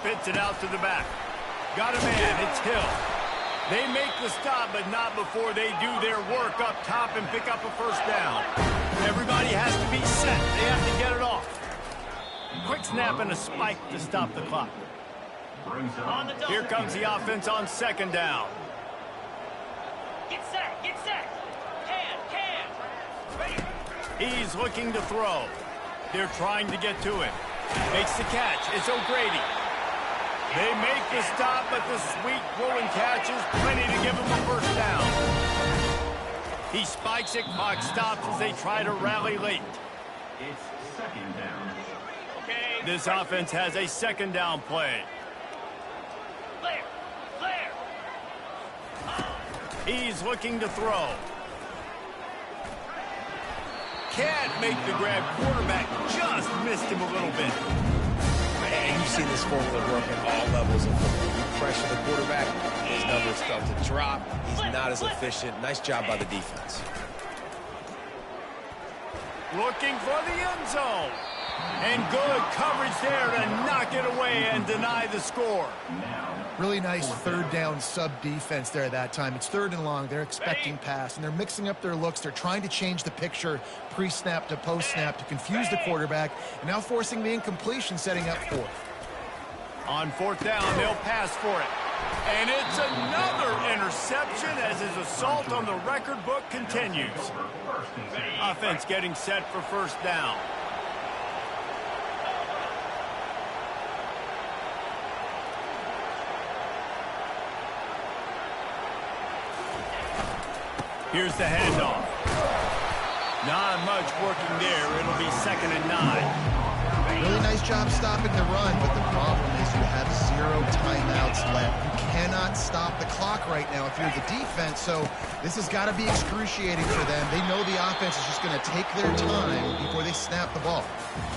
Spits it out to the back. Got a man, it's Hill. They make the stop, but not before they do their work up top and pick up a first down. Everybody has to be set. They have to get it off. Quick snap and a spike to stop the clock. Here comes the offense on second down. Get set, get set. Can. Ready. He's looking to throw. They're trying to get to him. Makes the catch. It's O'Grady. They make the stop, but the sweet throwing catch is plenty to give him a first down. He spikes it, clock stops as they try to rally late. It's second down. Okay. This offense has a second down play. Clear. He's looking to throw. Can't make the grab. Quarterback just missed him a little bit. And you've seen this formula work at all levels of football. You pressure the quarterback, his numbers start to drop. He's not as efficient. Nice job by the defense. Looking for the end zone. And good coverage there to knock it away and deny the score. Really nice third down sub-defense there that time. It's third and long. They're expecting pass, and they're mixing up their looks. They're trying to change the picture pre-snap to post-snap to confuse the quarterback, and now forcing the incompletion, setting up fourth. On fourth down, they'll pass for it. And it's another interception as his assault on the record book continues. Offense getting set for first down. Here's the handoff. Not much working there. It'll be 2nd and 9. Really nice job stopping the run, but the problem is you have 0 timeouts left. You cannot stop the clock right now if you're the defense, so this has got to be excruciating for them. They know the offense is just going to take their time before they snap the ball.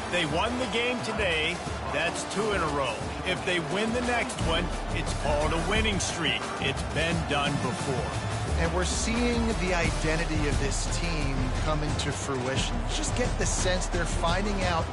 They won the game today. That's 2 in a row. If they win the next one, it's called a winning streak. It's been done before. And we're seeing the identity of this team come into fruition. Just get the sense they're finding out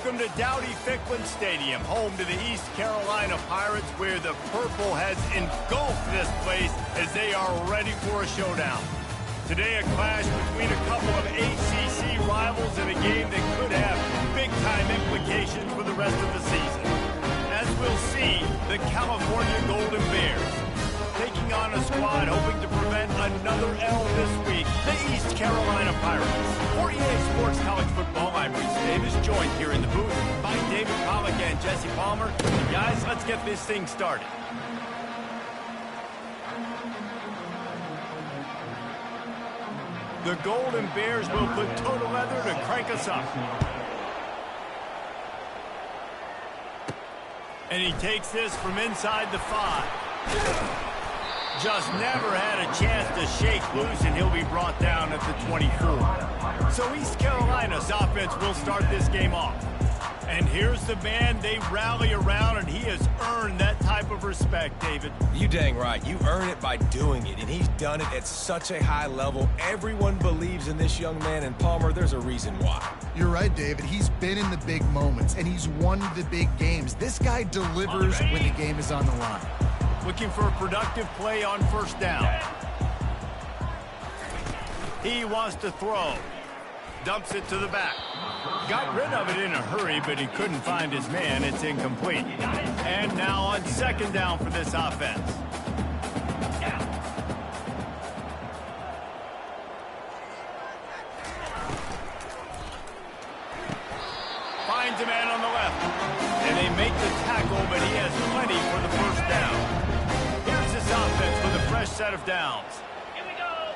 Welcome to Dowdy-Ficklen Stadium, home to the East Carolina Pirates, where the purple has engulfed this place as they are ready for a showdown. Today, a clash between a couple of ACC rivals in a game that could have big-time implications for the rest of the season. As we'll see, the California Golden Bears taking on a squad hoping to prevent another L this week, the East Carolina Pirates. For EA Sports College Football, I'm Reese Davis, joined here in the booth by David Pollack and Jesse Palmer. And guys, let's get this thing started. The Golden Bears will put toe to leather to crank us up. And he takes this from inside the 5. Just never had a chance to shake loose, and he'll be brought down at the 24. So East Carolina's offense will start this game off. And here's the man they rally around, and he has earned that type of respect, David. You dang right. You earn it by doing it, and he's done it at such a high level. Everyone believes in this young man, and Palmer, there's a reason why. You're right, David. He's been in the big moments, and he's won the big games. This guy delivers when the game is on the line. Looking for a productive play on first down. He wants to throw. Dumps it to the back. Got rid of it in a hurry, but he couldn't find his man. It's incomplete. And now on second down for this offense. Finds a man on the left. And they make the tackle, but he has plenty for the first down. Here's this offense with a fresh set of downs. Here we go.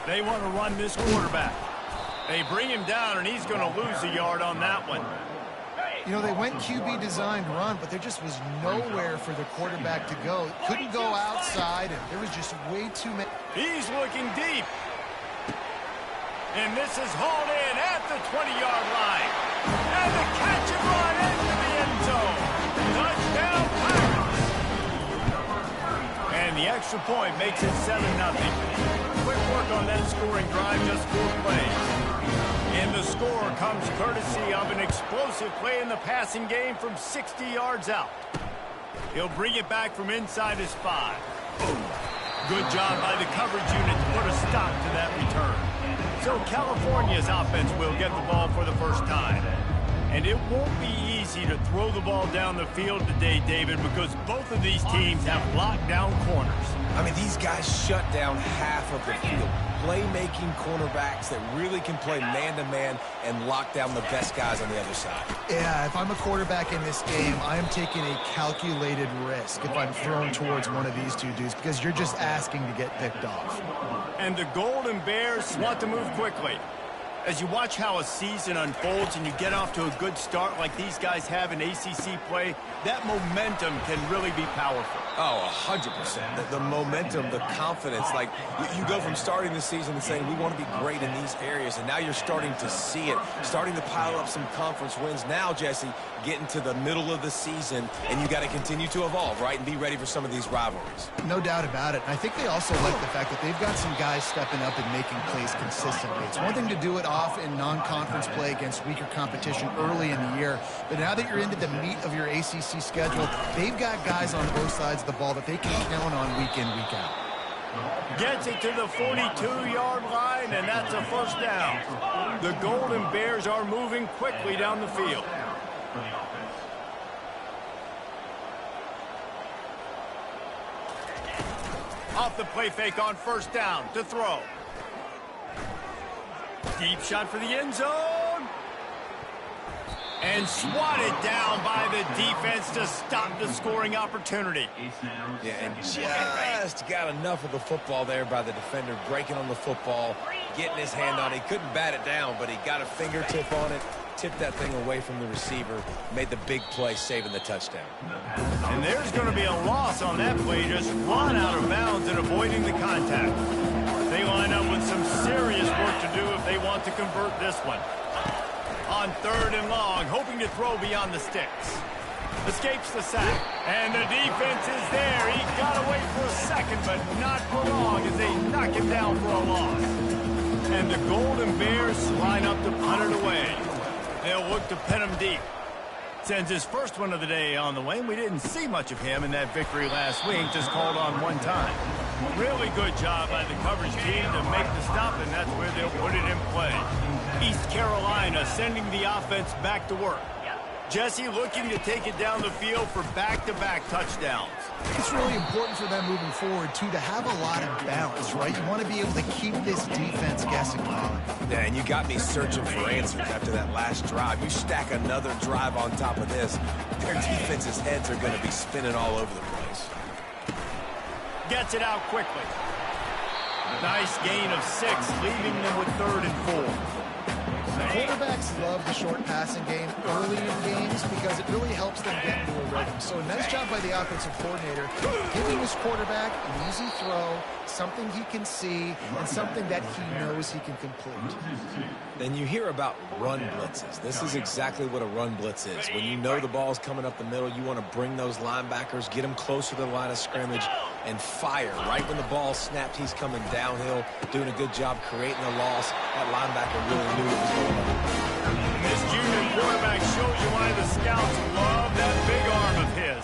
They want to run this quarterback. They bring him down, and he's going to lose a yard on that one. You know, they went QB designed run, but there just was nowhere for the quarterback to go. Couldn't go outside, and there was just way too many. He's looking deep. And this is hauled in at the 20-yard line. And the catch and run into the end zone. Touchdown, Pirates. And the extra point makes it 7-0. Quick work on that scoring drive, just 4 plays. And the score comes courtesy of an explosive play in the passing game from 60 yards out. He'll bring it back from inside his 5. Good job by the coverage unit to put a stop to that return. So California's offense will get the ball for the first time. And it won't be easy to throw the ball down the field today, David, because both of these teams have locked down corners. I mean, these guys shut down half of the field. Playmaking cornerbacks that really can play man-to-man and lock down the best guys on the other side. Yeah, if I'm a quarterback in this game, I am taking a calculated risk if I'm thrown towards one of these two dudes, because you're just asking to get picked off. And the Golden Bears want to move quickly. As you watch how a season unfolds and you get off to a good start like these guys have in ACC play, that momentum can really be powerful. Oh, 100%. The momentum, the confidence. Like, you go from starting the season and saying, we want to be great in these areas, and now you're starting to see it, starting to pile up some conference wins. Now, Jesse, getting to the middle of the season, and you got to continue to evolve, right, and be ready for some of these rivalries. No doubt about it. And I think they also like the fact that they've got some guys stepping up and making plays consistently. It's one thing to do it off in non-conference play against weaker competition early in the year, but now that you're into the meat of your ACC schedule, they've got guys on both sides of the ball that they can count on week in, week out. Gets it to the 42-yard line, and that's a first down. The Golden Bears are moving quickly down the field. Off the play fake on first down to throw. Deep shot for the end zone. And swatted down by the defense to stop the scoring opportunity. Yeah, and just got enough of the football there by the defender, breaking on the football, getting his hand on it. He couldn't bat it down, but he got a fingertip on it, tipped that thing away from the receiver, made the big play, saving the touchdown. And there's going to be a loss on that play, just run out of bounds and avoiding the contact. They line up with some serious work to do if they want to convert this one. On third and long, hoping to throw beyond the sticks. Escapes the sack, and the defense is there. He got away for a second, but not for long as they knock him down for a loss. And the Golden Bears line up to punt it away. They'll look to pin him deep. Sends his first one of the day on the way. We didn't see much of him in that victory last week, just called on one time. Really good job by the coverage team to make the stop, and that's where they'll put it in play. East Carolina sending the offense back to work. Jesse looking to take it down the field for back-to-back touchdowns. It's really important for them moving forward, too, to have a lot of balance, right? You want to be able to keep this defense guessing, Colin. Yeah, and you got me searching for answers after that last drive. You stack another drive on top of this, their defense's heads are going to be spinning all over the place. Gets it out quickly. Nice gain of 6, leaving them with 3rd and 4. Quarterbacks love the short passing game early in games because it really helps them get into a rhythm. So a nice job by the offensive coordinator, giving his quarterback an easy throw, something he can see, and something that he knows he can complete. Then you hear about run blitzes. This is exactly what a run blitz is. When you know the ball's coming up the middle, you want to bring those linebackers, get them closer to the line of scrimmage, and fire. Right when the ball snapped, he's coming downhill, doing a good job creating a loss. That linebacker really knew what was going on. This junior quarterback shows you why the scouts love that big arm of his.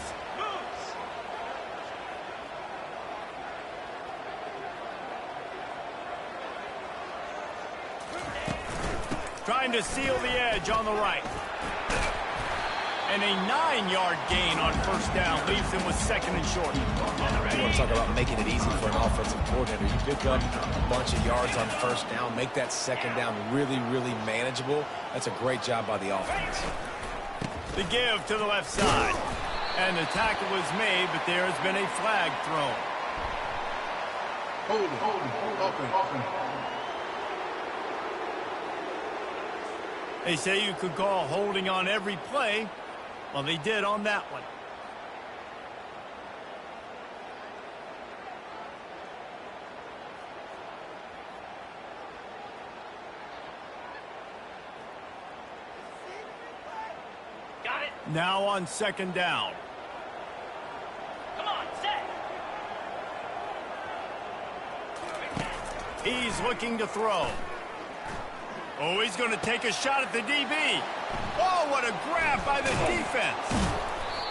Trying to seal the edge on the right. And a 9-yard gain on 1st down leaves him with 2nd and short. You want to talk about making it easy for an offensive coordinator. You pick up a bunch of yards on 1st down, make that 2nd down really, really manageable. That's a great job by the offense. The give to the left side. And the tackle was made, but there has been a flag thrown. Open. They say you could call holding on every play. Well, they did on that one. Got it. Now on 2nd down. Come on, set. He's looking to throw. Oh, he's going to take a shot at the DB. Oh, what a grab by the defense.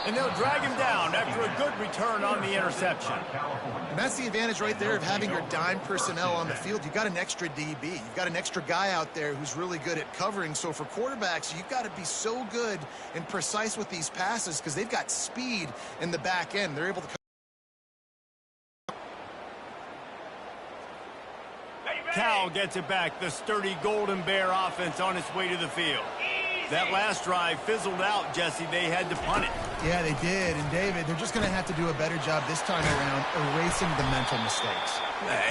And they'll drag him down after a good return on the interception. And that's the advantage right there of having your dime personnel on the field. You've got an extra DB. You've got an extra guy out there who's really good at covering. So for quarterbacks, you've got to be so good and precise with these passes because they've got speed in the back end. They're able to Cal gets it back. The sturdy Golden Bear offense on its way to the field. That last drive fizzled out, Jesse. They had to punt it. Yeah, they did. And, David, they're just going to have to do a better job this time around erasing the mental mistakes.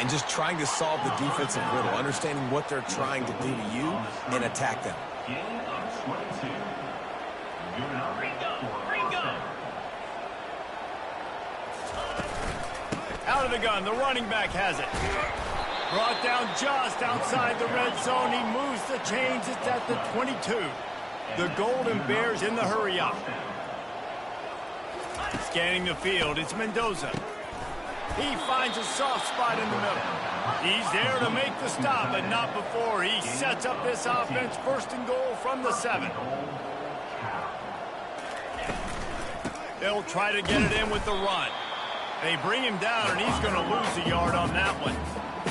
And just trying to solve the defensive riddle, understanding what they're trying to do to you and attack them. Out of the gun. The running back has it. Brought down just outside the red zone. He moves the chains. It's at the 22. The Golden Bears in the hurry-up. Scanning the field, it's Mendoza. He finds a soft spot in the middle. He's there to make the stop, but not before he sets up this offense. 1st and goal from the 7. They'll try to get it in with the run. They bring him down, and he's going to lose a yard on that one.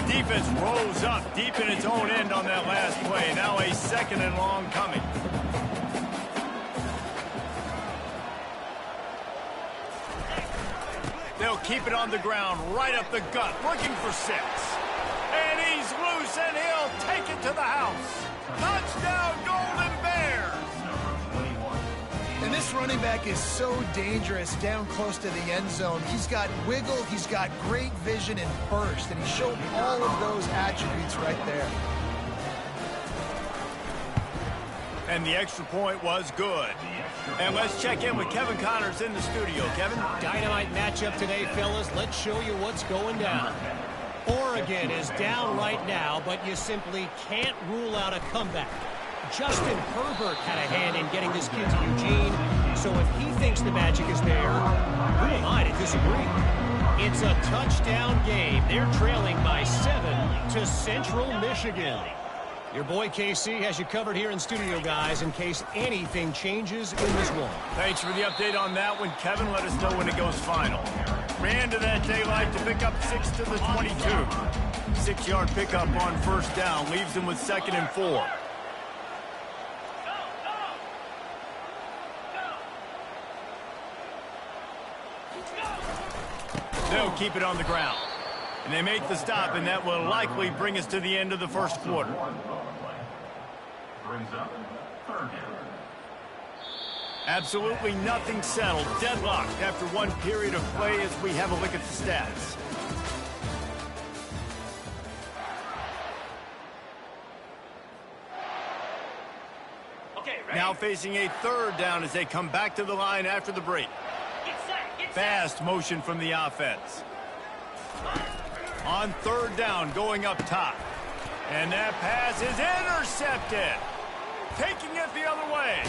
Defense rolls up deep in its own end on that last play. Now a 2nd and long coming. They'll keep it on the ground, right up the gut, looking for 6. And he's loose, and he'll take it to the house. Touchdown, Golden Bears! And this running back is so dangerous down close to the end zone. He's got wiggle, he's got great vision and burst, and he showed all of those attributes right there. And the extra point was good. And let's check in with Kevin Connors in the studio. Kevin? Dynamite matchup today, fellas. Let's show you what's going down. Oregon is down right now, but you simply can't rule out a comeback. Justin Herbert had a hand in getting this kid to Eugene, so if he thinks the magic is there, who am I to disagree? It's a touchdown game. They're trailing by 7 to Central Michigan. Your boy KC has you covered here in studio, guys, in case anything changes in this one. Thanks for the update on that one, Kevin. Let us know when it goes final. Ran to that daylight to pick up 6 to the 22. 6-yard pickup on first down. Leaves him with 2nd and 4. They'll keep it on the ground. And they make the stop, and that will likely bring us to the end of the first quarter. Brings up 3rd down. Absolutely nothing settled. Deadlocked after one period of play as we have a look at the stats. Now facing a 3rd down as they come back to the line after the break. Fast motion from the offense. On 3rd down, going up top. And that pass is intercepted. Taking it the other way.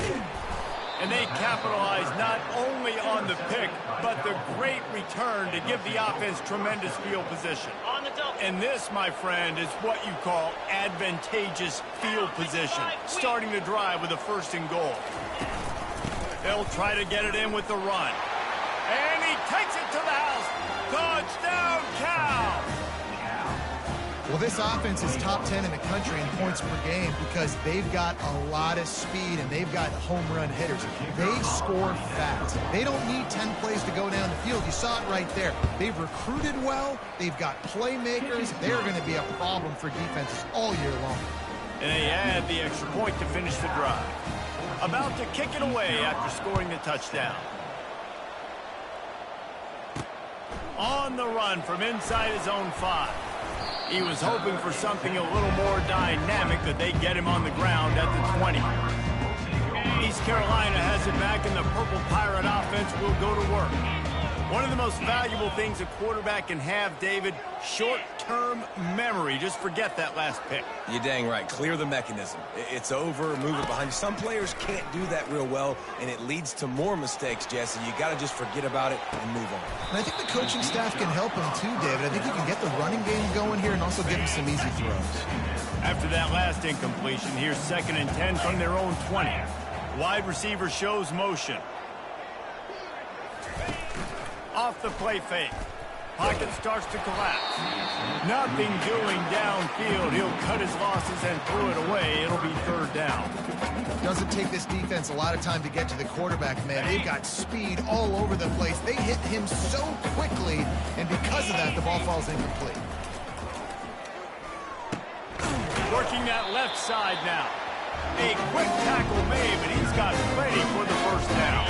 And they capitalize not only on the pick, but the great return to give the offense tremendous field position. And this, my friend, is what you call advantageous field position. Starting the drive with a 1st and goal. They'll try to get it in with the run. And he takes it to the house. Touchdown, Cal! Well, this offense is top 10 in the country in points per game because they've got a lot of speed and they've got home run hitters. They score fast. They don't need 10 plays to go down the field. You saw it right there. They've recruited well. They've got playmakers. They're going to be a problem for defenses all year long. And they add the extra point to finish the drive. About to kick it away after scoring the touchdown. On the run from inside his own 5. He was hoping for something a little more dynamic, but they get him on the ground at the 20. East Carolina has it back, and the Purple Pirate offense will go to work. One of the most valuable things a quarterback can have, David, short-term memory. Just forget that last pick. You're dang right. Clear the mechanism. It's over, move it behind you. Some players can't do that real well, and it leads to more mistakes, Jesse. You got to just forget about it and move on. And I think the coaching staff can help him too, David. I think he can get the running game going here and also give him some easy throws. After that last incompletion, here's 2nd and 10 from their own 20. Wide receiver shows motion. Off the play fake. Pocket starts to collapse. Nothing doing downfield. He'll cut his losses and throw it away. It'll be 3rd down. Doesn't take this defense a lot of time to get to the quarterback, man. They've got speed all over the place. They hit him so quickly, and because of that, the ball falls incomplete. Working that left side now. A quick tackle made, but he's got plenty for the 1st down.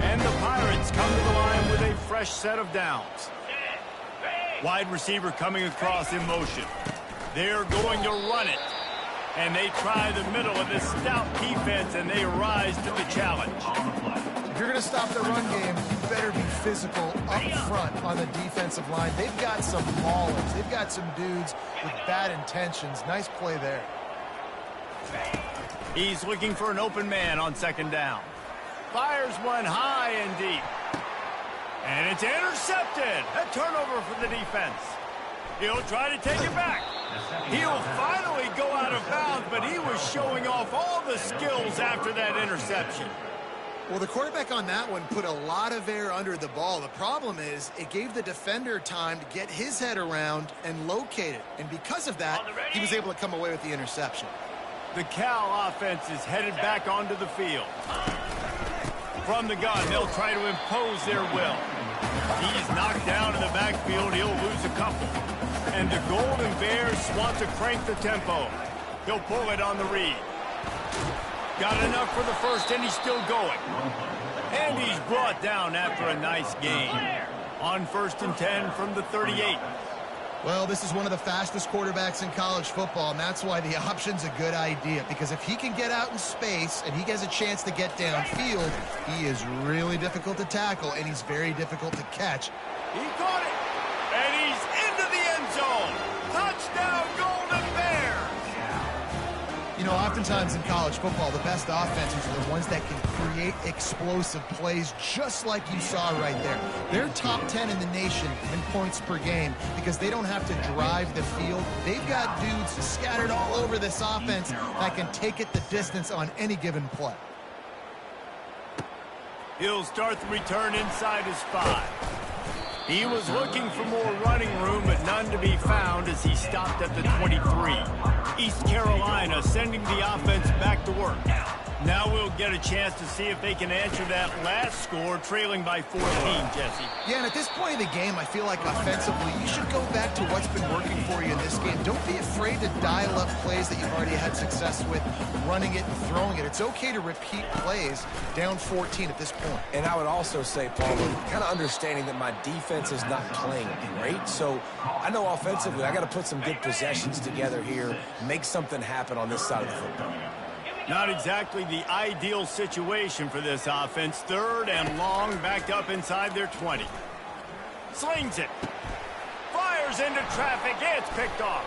And the Pirates come to the line with a fresh set of downs. Wide receiver coming across in motion. They're going to run it. And they try the middle of this stout defense, and they rise to the challenge. If you're going to stop the run game, you better be physical up front on the defensive line. They've got some maulers. They've got some dudes with bad intentions. Nice play there. He's looking for an open man on 2nd down. Fires one high and deep. And it's intercepted. A turnover for the defense. He'll try to take it back. He'll finally go out of bounds, but he was showing off all the skills after that interception. Well, the quarterback on that one put a lot of air under the ball. The problem is it gave the defender time to get his head around and locate it. And because of that, he was able to come away with the interception. The Cal offense is headed back onto the field. From the gun, they'll try to impose their will. He's knocked down in the backfield. He'll lose a couple. And the Golden Bears want to crank the tempo. He'll pull it on the read. Got enough for the 1st, and he's still going. And he's brought down after a nice gain. On 1st and 10 from the 38. Well, this is one of the fastest quarterbacks in college football, and that's why the option's a good idea. Because if he can get out in space and he has a chance to get downfield, he is really difficult to tackle, and he's very difficult to catch. He caught it, and he's into the end zone. Touchdown, Golden Bears! You know, oftentimes in college football, the best offenses are the ones that can create explosive plays, just like you saw right there. They're top 10 in the nation in points per game because they don't have to drive the field. They've got dudes scattered all over this offense that can take it the distance on any given play. He'll start the return inside his 5. He was looking for more running room, but none to be found as he stopped at the 23. East Carolina sending the offense back to work. Now we'll get a chance to see if they can answer that last score, trailing by 14, Jesse. Yeah, and at this point of the game, I feel like offensively, you should go back to what's been working for you in this game. Don't be afraid to dial up plays that you've already had success with, running it and throwing it. It's okay to repeat plays down 14 at this point. And I would also say, Paul, kind of understanding that my defense is not playing great. So I know offensively, I got to put some good possessions together here, make something happen on this side of the football. Not exactly the ideal situation for this offense. 3rd and long, backed up inside their 20. Slings it. Fires into traffic. It's picked off.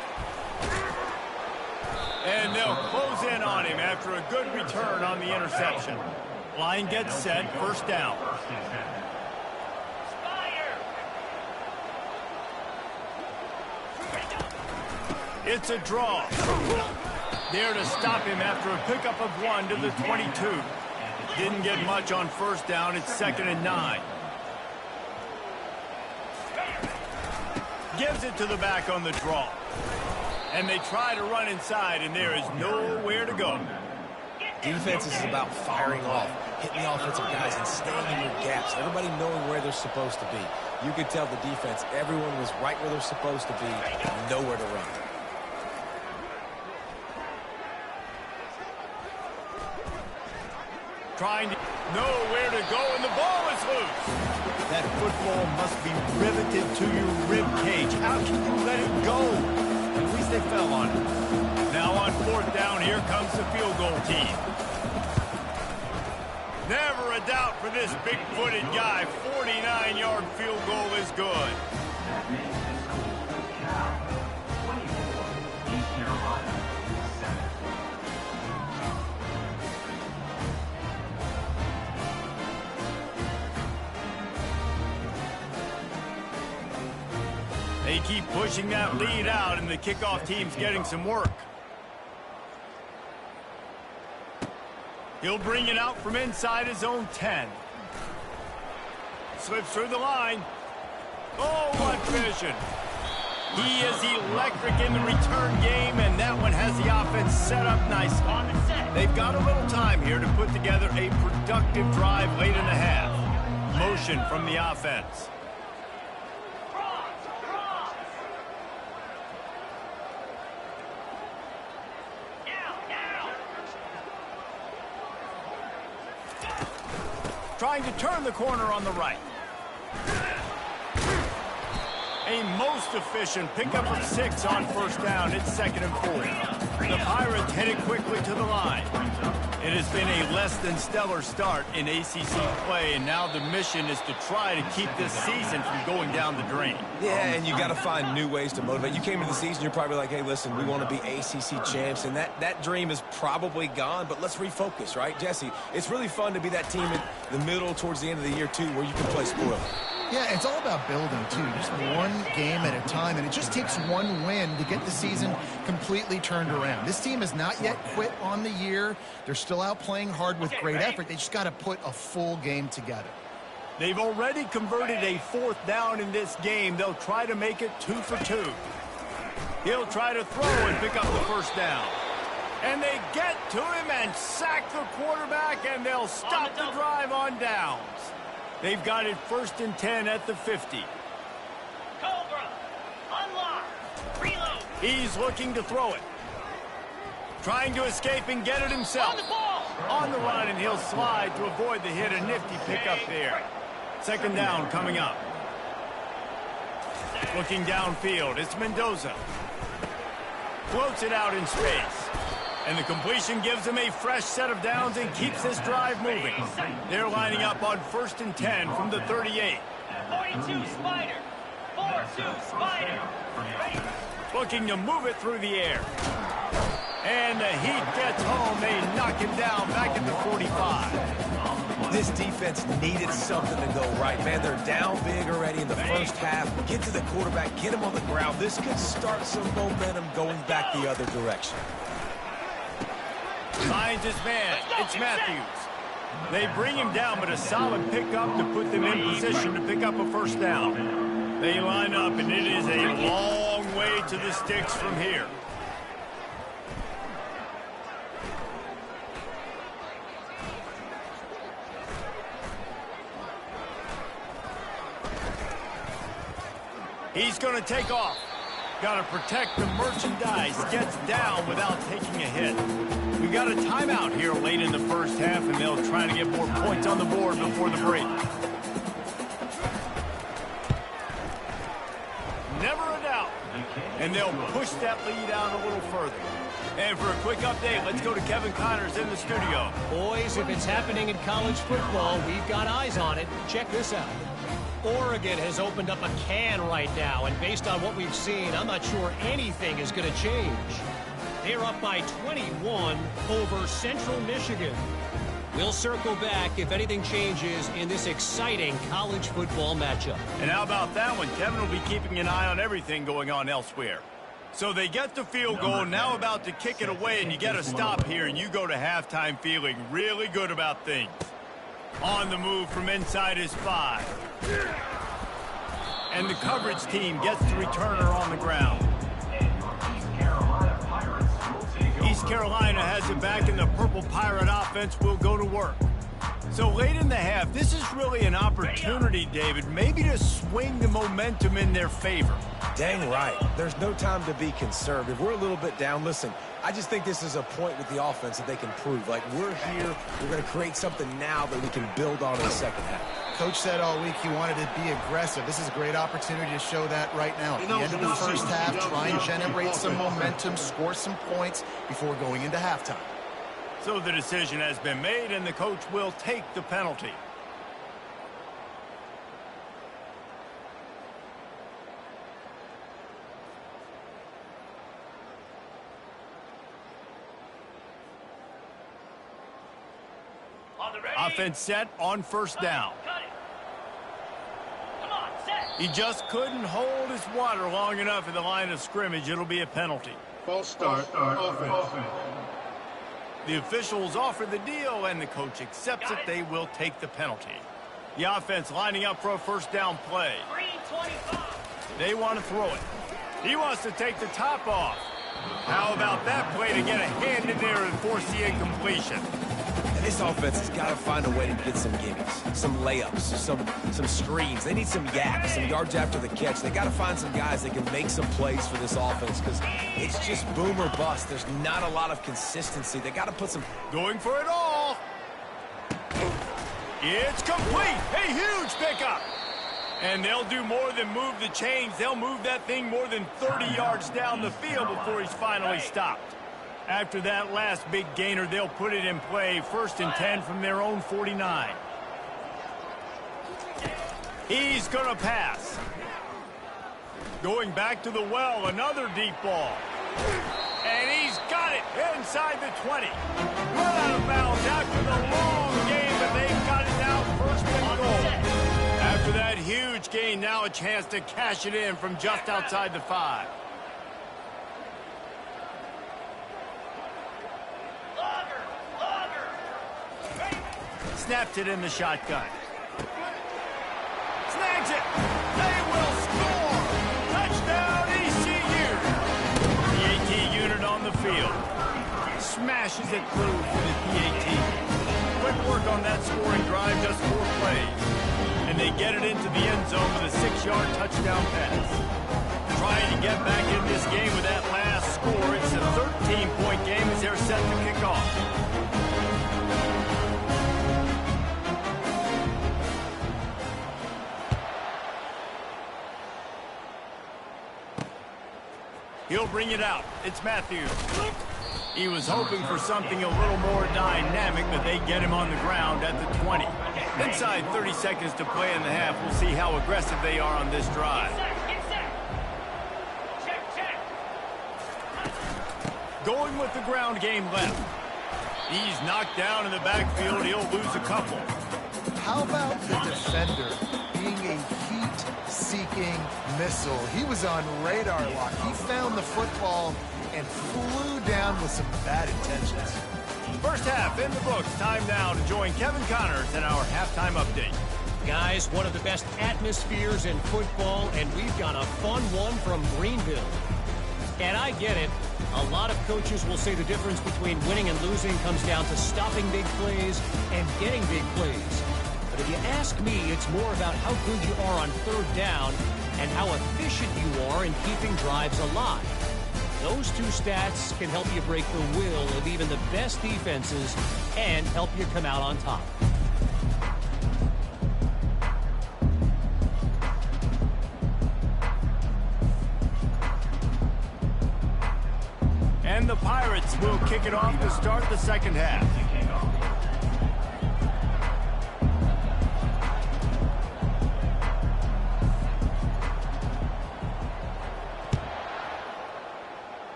And they'll close in on him after a good return on the interception. Line gets set. 1st down. It's a draw. There to stop him after a pickup of 1 to the 22. Didn't get much on 1st down. It's 2nd and 9. Gives it to the back on the draw. And they try to run inside, and there is nowhere to go. Defense is about firing off, hitting the offensive guys, and staying in your gaps. Everybody knowing where they're supposed to be. You could tell the defense, everyone was right where they're supposed to be, nowhere to run. Trying to know where to go, and the ball is loose. That football must be riveted to your rib cage. How can you let it go? At least they fell on it. Now on 4th down, here comes the field goal team. Never a doubt for this big-footed guy. 49-yard field goal is good. That makes this score Cal 24, East Carolina 7. They keep pushing that lead out, and the kickoff team's getting some work. He'll bring it out from inside his own 10. Slips through the line. Oh, what vision. He is electric in the return game, and that one has the offense set up nicely. They've got a little time here to put together a productive drive late in the half. Motion from the offense. Trying to turn the corner on the right. A most efficient pickup of 6 on 1st down. It's 2nd and 4. The Pirates headed quickly to the line. It has been a less than stellar start in ACC play, and now the mission is to try to keep this season from going down the drain. Yeah, and you got to find new ways to motivate. You came into the season, you're probably like, hey, listen, we want to be ACC champs, and that dream is probably gone, but let's refocus, right, Jesse? It's really fun to be that team in the middle towards the end of the year, too, where you can play spoiler. Yeah, it's all about building, too. Just one game at a time, and it just takes one win to get the season completely turned around. This team has not yet quit on the year. They're still out playing hard with great effort. They just got to put a full game together. They've already converted a 4th down in this game. They'll try to make it 2 for 2. He'll try to throw and pick up the 1st down. And they get to him and sack the quarterback, and they'll stop the drive on downs. They've got it 1st and 10 at the 50. Cobra, unlock, reload. He's looking to throw it. Trying to escape and get it himself. On the ball. On the run, and he'll slide to avoid the hit. A nifty pickup there. 2nd down coming up. Looking downfield, it's Mendoza. Floats it out in space. And the completion gives them a fresh set of downs and keeps this drive moving. They're lining up on 1st and 10 from the 38. 42 Spider. 4-2 Spider. Looking to move it through the air. And the heat gets home. They knock him down back at the 45. This defense needed something to go right, man. They're down big already in the first half. Get to the quarterback, get him on the ground. This could start some momentum going back the other direction. Finds his man. It's Matthews. They bring him down, but a solid pickup to put them in position to pick up a first down. They line up, and it is a long way to the sticks from here. He's going to take off. Got to protect the merchandise. Gets down without taking a hit. We got a timeout here late in the first half, and they'll try to get more points on the board before the break. Never a doubt. And they'll push that lead out a little further. And for a quick update, let's go to Kevin Connors in the studio. Boys, if it's happening in college football, we've got eyes on it. Check this out. Oregon has opened up a can right now, and based on what we've seen, I'm not sure anything is going to change. They're up by 21 over Central Michigan. We'll circle back if anything changes in this exciting college football matchup. And how about that one? Kevin will be keeping an eye on everything going on elsewhere. So they get the field goal, now about to kick it away, and you get a stop here, and you go to halftime feeling really good about things. On the move from inside his 5. And the coverage team gets the returner on the ground. East Carolina has it back, and the Purple Pirate offense will go to work. So late in the half, this is really an opportunity, David, maybe to swing the momentum in their favor. Dang right. There's no time to be conservative. We're a little bit down. Listen, I just think this is a point with the offense that they can prove. Like, we're here, we're going to create something now that we can build on in the second half. Coach said all week he wanted to be aggressive. This is a great opportunity to show that right now. At the end of the first half, try and generate some momentum, score some points before going into halftime. So the decision has been made, and the coach will take the penalty. Offense set on first down. He just couldn't hold his water long enough in the line of scrimmage. It'll be a penalty. False start. Offense. The officials offer the deal, and the coach accepts it. They will take the penalty. The offense lining up for a first down play. They want to throw it. He wants to take the top off. How about that play to get a hand in there and force the incompletion? And this offense has got to find a way to get some gimmies, some layups, some screens. They need some yaps, some yards after the catch. They got to find some guys that can make some plays for this offense because it's just boom or bust. There's not a lot of consistency. They got to put some... Going for it all. It's complete. A huge pickup. And they'll do more than move the chains. They'll move that thing more than 30 yards down the field before he's finally stopped. After that last big gainer, they'll put it in play. 1st and 10 from their own 49. He's going to pass. Going back to the well, another deep ball. And he's got it inside the 20. Run out of bounds after the long game, but they've got it now 1st and goal. After that huge gain, now a chance to cash it in from just outside the 5. Snapped it in the shotgun. Snags it. They will score. Touchdown, ECU. PAT unit on the field. Smashes it through for the PAT. Quick work on that scoring drive, just 4 plays. And they get it into the end zone with a 6-yard touchdown pass. Trying to get back in this game with that last score. It's a 13-point game as they're set to kick off. He'll bring it out. It's Matthews. He was hoping for something a little more dynamic, but they get him on the ground at the 20. Inside 30 seconds to play in the half. We'll see how aggressive they are on this drive. going with the ground game left. He's knocked down in the backfield. He'll lose a couple. How about the defender being a heat-seeking missile? He was on radar lock. He found the football and flew down with some bad intentions. First half in the books. Time now to join Kevin Connors in our halftime update. Guys, one of the best atmospheres in football, and we've got a fun one from Greenville. And I get it. A lot of coaches will say the difference between winning and losing comes down to stopping big plays and getting big plays. But if you ask me, it's more about how good you are on third down and how efficient you are in keeping drives alive. Those two stats can help you break the will of even the best defenses and help you come out on top. And the Pirates will kick it off to start the second half.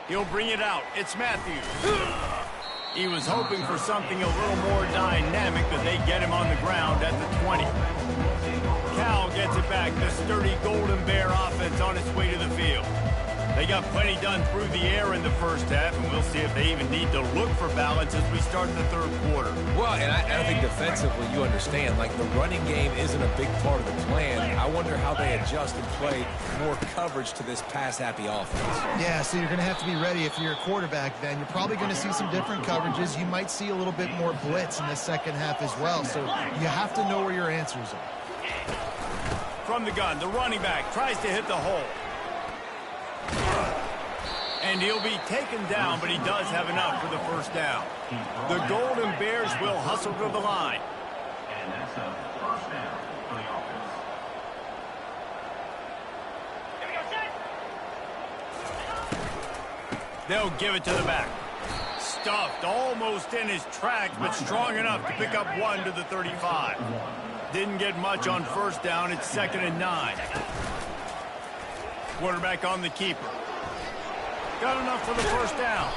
He'll bring it out. It's Matthews. He was hoping for something a little more dynamic, but they get him on the ground at the 20. Cal gets it back. The sturdy Golden Bear offense on its way to the field. They got plenty done through the air in the first half, and we'll see if they even need to look for balance as we start the third quarter. Well, and I think defensively, you understand, like the running game isn't a big part of the plan. I wonder how they adjust and play more coverage to this pass-happy offense. Yeah, so you're going to have to be ready if you're a quarterback then. You're probably going to see some different coverages. You might see a little bit more blitz in the second half as well, so you have to know where your answers are. From the gun, the running back tries to hit the hole. And he'll be taken down, but he does have enough for the first down. The Golden Bears will hustle to the line. And that's a first down for the offense. They'll give it to the back. Stuffed almost in his tracks, but strong enough to pick up one to the 35. Didn't get much on first down. It's 2nd and 9. Quarterback on the keeper. Got enough for the first down.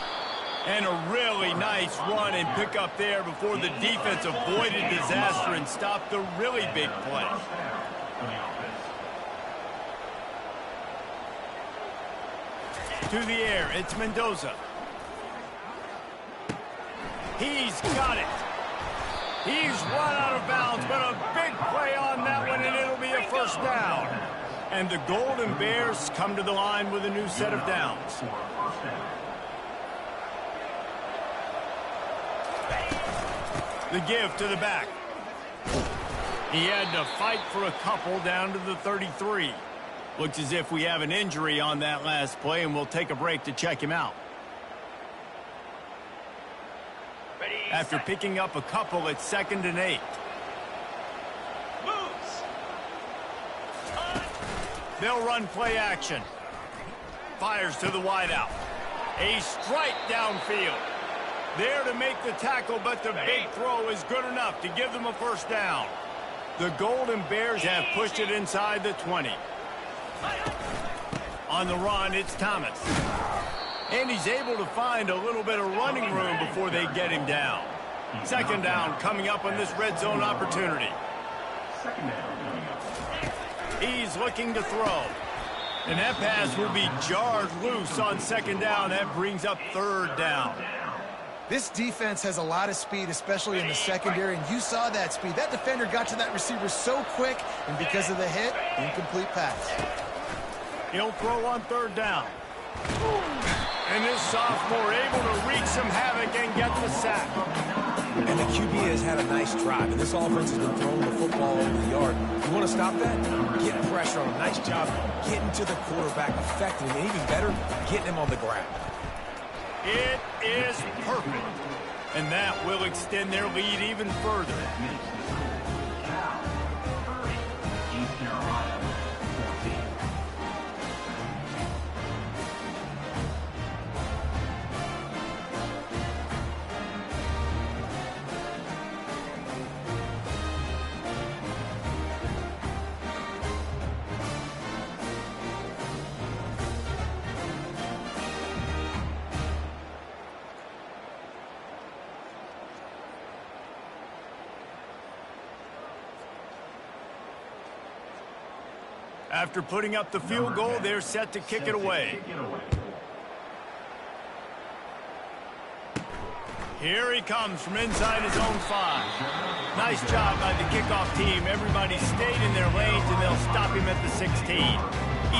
And a really nice run and pick up there before the defense avoided disaster and stopped the really big play. To the air, it's Mendoza. He's got it. He's run out of bounds, but a big play on that one, and it'll be a first down. And the Golden Bears come to the line with a new set of downs. The give to the back. He had to fight for a couple down to the 33. Looks as if we have an injury on that last play, and we'll take a break to check him out. After picking up a couple, it's 2nd and 8. They'll run play action. Fires to the wideout. A strike downfield. There to make the tackle, but the big throw is good enough to give them a first down. The Golden Bears have pushed it inside the 20. On the run, it's Thomas. And he's able to find a little bit of running room before they get him down. 2nd down coming up on this red zone opportunity. He's looking to throw. And that pass will be jarred loose on 2nd down. That brings up 3rd down. This defense has a lot of speed, especially in the secondary, and you saw that speed. That defender got to that receiver so quick, and because of the hit, incomplete pass. He'll throw on 3rd down. And this sophomore able to wreak some havoc and get the sack. And the QB has had a nice drive, and this offense has been throwing the football over the yard. You want to stop that? Get pressure on him. Nice job getting to the quarterback effectively, and even better, getting him on the ground. It is perfect. And that will extend their lead even further. East Carolina, 14. After putting up the field goal, they're set to kick it away. Here he comes from inside his own 5. Nice job by the kickoff team. Everybody stayed in their lanes, and they'll stop him at the 16.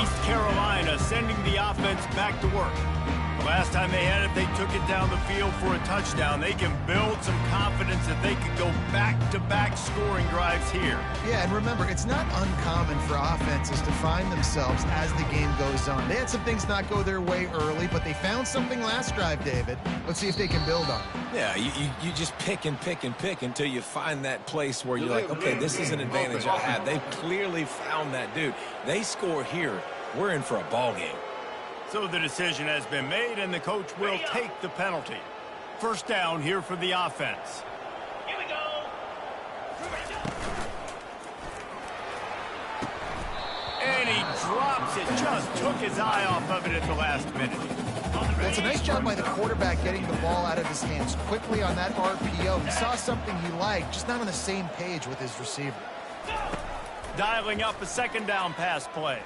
East Carolina sending the offense back to work. The last time they had it, they took it down the field for a touchdown. They can build some confidence that they could go back-to-back scoring drives here. Yeah, and remember, it's not uncommon for offenses to find themselves as the game goes on. They had some things not go their way early, but they found something last drive, David. Let's see if they can build on it. Yeah, you just pick and pick and pick until you find that place where you're like, okay, this is an advantage I have. They've clearly found that dude. They score here, we're in for a ball game. So the decision has been made, and the coach will take the penalty. First down here for the offense. Here we go. And he drops it. Just took his eye off of it at the last minute. It's a nice job by the quarterback getting the ball out of his hands quickly on that RPO. He saw something he liked, just not on the same page with his receiver. Dialing up a second down pass play.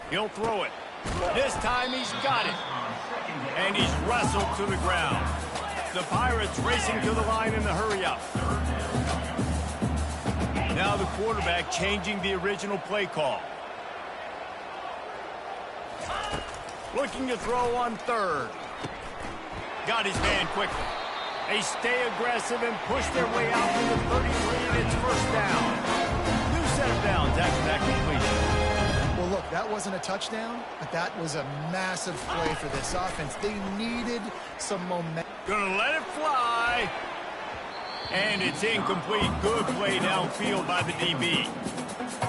He'll throw it. This time he's got it. And he's wrestled to the ground. The Pirates racing to the line in the hurry-up. Now the quarterback changing the original play call. Looking to throw on third. Got his man quickly. They stay aggressive and push their way out to the 33, and it's first down. New set of downs after that completion. Well, look, that wasn't a touchdown, but that was a massive play for this offense. They needed some momentum. Gonna let it fly. And it's incomplete. Good play downfield by the DB.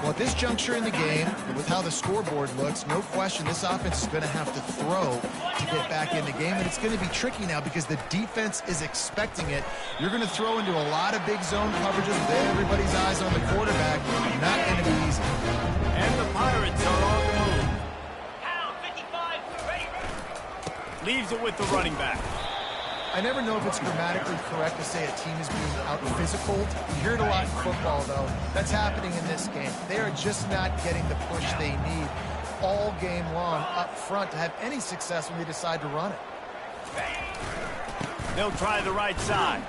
Well, at this juncture in the game, with how the scoreboard looks, no question this offense is going to have to throw to get back in the game, and it's going to be tricky now because the defense is expecting it. You're going to throw into a lot of big zone coverages with everybody's eyes on the quarterback. Not going to be easy. And the Pirates are on the move. Pound 55, ready. Leaves it with the running back. I never know if it's grammatically correct to say a team is being out-physical. You hear it a lot in football, though. That's happening in this game. They are just not getting the push they need all game long up front to have any success when they decide to run it. They'll try the right side.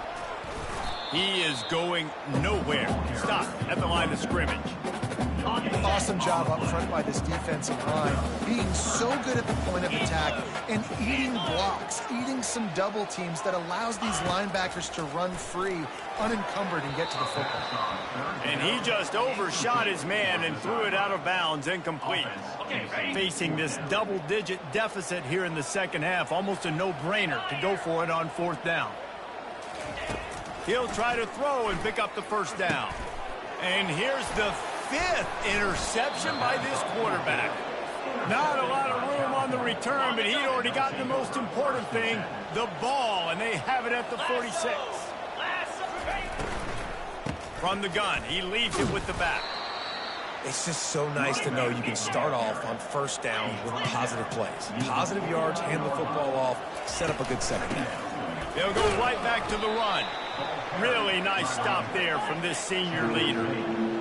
He is going nowhere. Stop at the line of scrimmage. Awesome job up front by this defensive line, being so good at the point of attack and eating blocks, eating some double teams that allows these linebackers to run free, unencumbered, and get to the football. And he just overshot his man and threw it out of bounds, incomplete. Facing this double-digit deficit here in the second half, almost a no-brainer to go for it on fourth down. He'll try to throw and pick up the first down. And here's the 5th interception by this quarterback. Not a lot of room on the return, but he'd already gotten the most important thing, the ball, and they have it at the 46. From the gun, he leaves it with the back. It's just so nice to know you can start off on first down with positive plays. Positive yards, hand the football off, set up a good second down. They'll go right back to the run. Really nice stop there from this senior leader.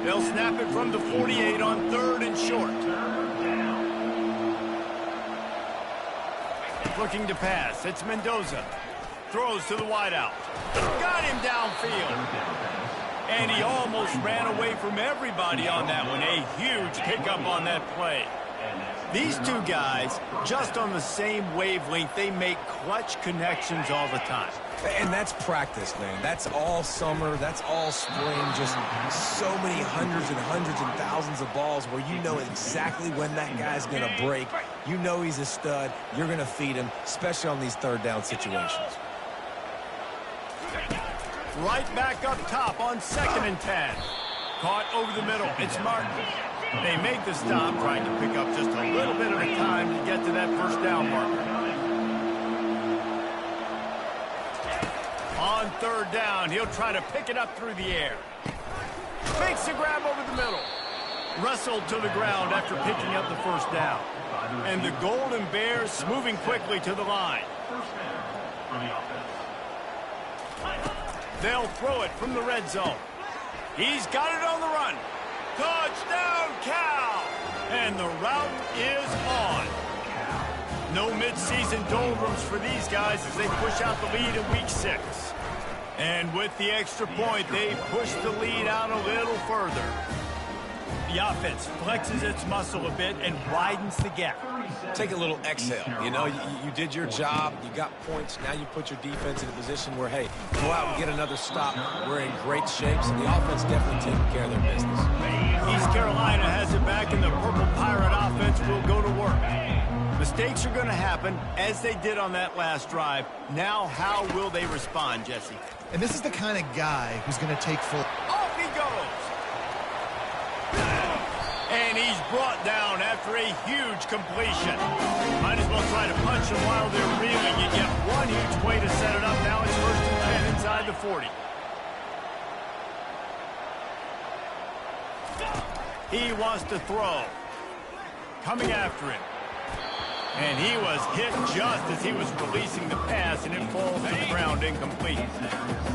They'll snap it from the 48 on third and short. Looking to pass. It's Mendoza. Throws to the wideout. Got him downfield. And he almost ran away from everybody on that one. A huge pickup on that play. These two guys, just on the same wavelength, they make clutch connections all the time. And that's practice, man. That's all summer. That's all spring. Just so many hundreds and thousands of balls where you know exactly when that guy's going to break. You know he's a stud. You're going to feed him, especially on these third down situations. Right back up top on 2nd and 10. Caught over the middle. It's Martin. They make the stop, trying to pick up just a little bit of a time to get to that first down marker. On third down, he'll try to pick it up through the air. Makes the grab over the middle. Wrestled to the ground after picking up the first down. And the Golden Bears moving quickly to the line. They'll throw it from the red zone. He's got it on the run. Touchdown, Cal! And the route is on. No mid-season doldrums for these guys as they push out the lead in week 6. And with the extra point, they push the lead out a little further. The offense flexes its muscle a bit and widens the gap. Take a little exhale. You know, you did your job. You got points. Now you put your defense in a position where, hey, go out and get another stop. We're in great shape, so the offense definitely taking care of their business. East Carolina has it back, and the Purple Pirate offense will go to work. Mistakes are going to happen, as they did on that last drive. Now, how will they respond, Jesse? And this is the kind of guy who's going to take full... Off he goes! And he's brought down after a huge completion. Might as well try to punch him while they're reeling. You get one huge way to set it up. Now it's 1st and 10 inside the 40. He wants to throw. Coming after him. And he was hit just as he was releasing the pass, and it falls to the ground incomplete.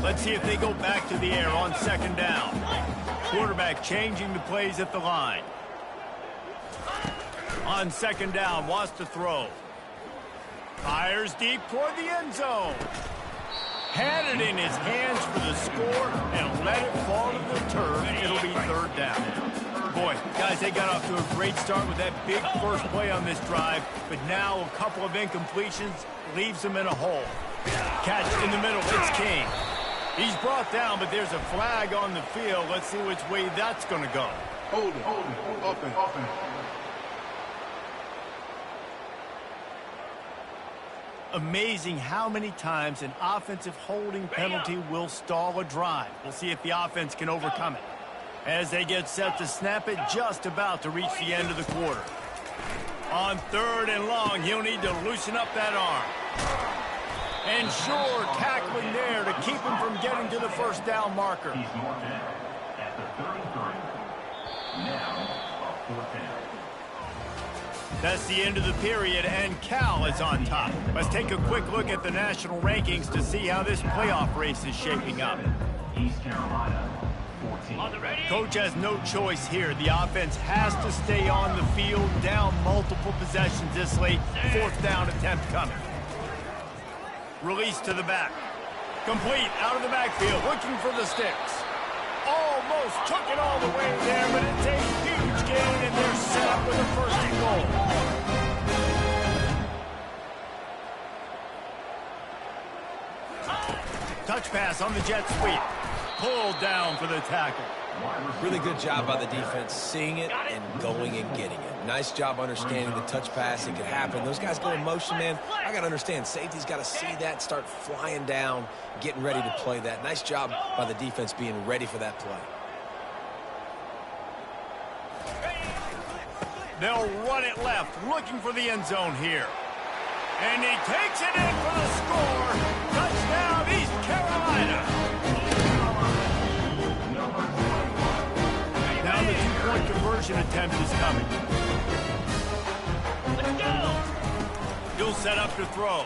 Let's see if they go back to the air on 2nd down. Quarterback changing the plays at the line. On 2nd down, wants to throw. Fires deep toward the end zone. Had it in his hands for the score and let it fall to the turf. It'll be 3rd down. Boy, guys, they got off to a great start with that big first play on this drive, but now a couple of incompletions leaves them in a hole. Catch in the middle, it's King. He's brought down, but there's a flag on the field. Let's see which way that's going to go. Hold it. Offense. Amazing how many times an offensive holding penalty will stall a drive. We'll see if the offense can overcome it. As they get set to snap it, just about to reach the end of the quarter. On 3rd and long, he'll need to loosen up that arm. And sure, tackling there to keep him from getting to the 1st down marker. He's marked at the 33. Now, a 4th down. That's the end of the period, and Cal is on top. Let's take a quick look at the national rankings to see how this playoff race is shaping up. East Carolina, 14. Coach has no choice here. The offense has to stay on the field, down multiple possessions this late. 4th down attempt coming. Release to the back. Complete out of the backfield, looking for the sticks. Almost took it all the way there, but it's a huge gain, and they're set up with a 1st and goal. Touch pass on the jet sweep. Pulled down for the tackle. Really good job by the defense, seeing it and going and getting it. Nice job understanding the touch pass. It could happen. Those guys go in motion, man. I got to understand, safety's got to see that, start flying down, getting ready to play that. Nice job by the defense being ready for that play. They'll run it left, looking for the end zone here. And he takes it in for the score. Touchdown, East Carolina. Now the 2-point conversion attempt is coming. Let's go. He'll set up to throw.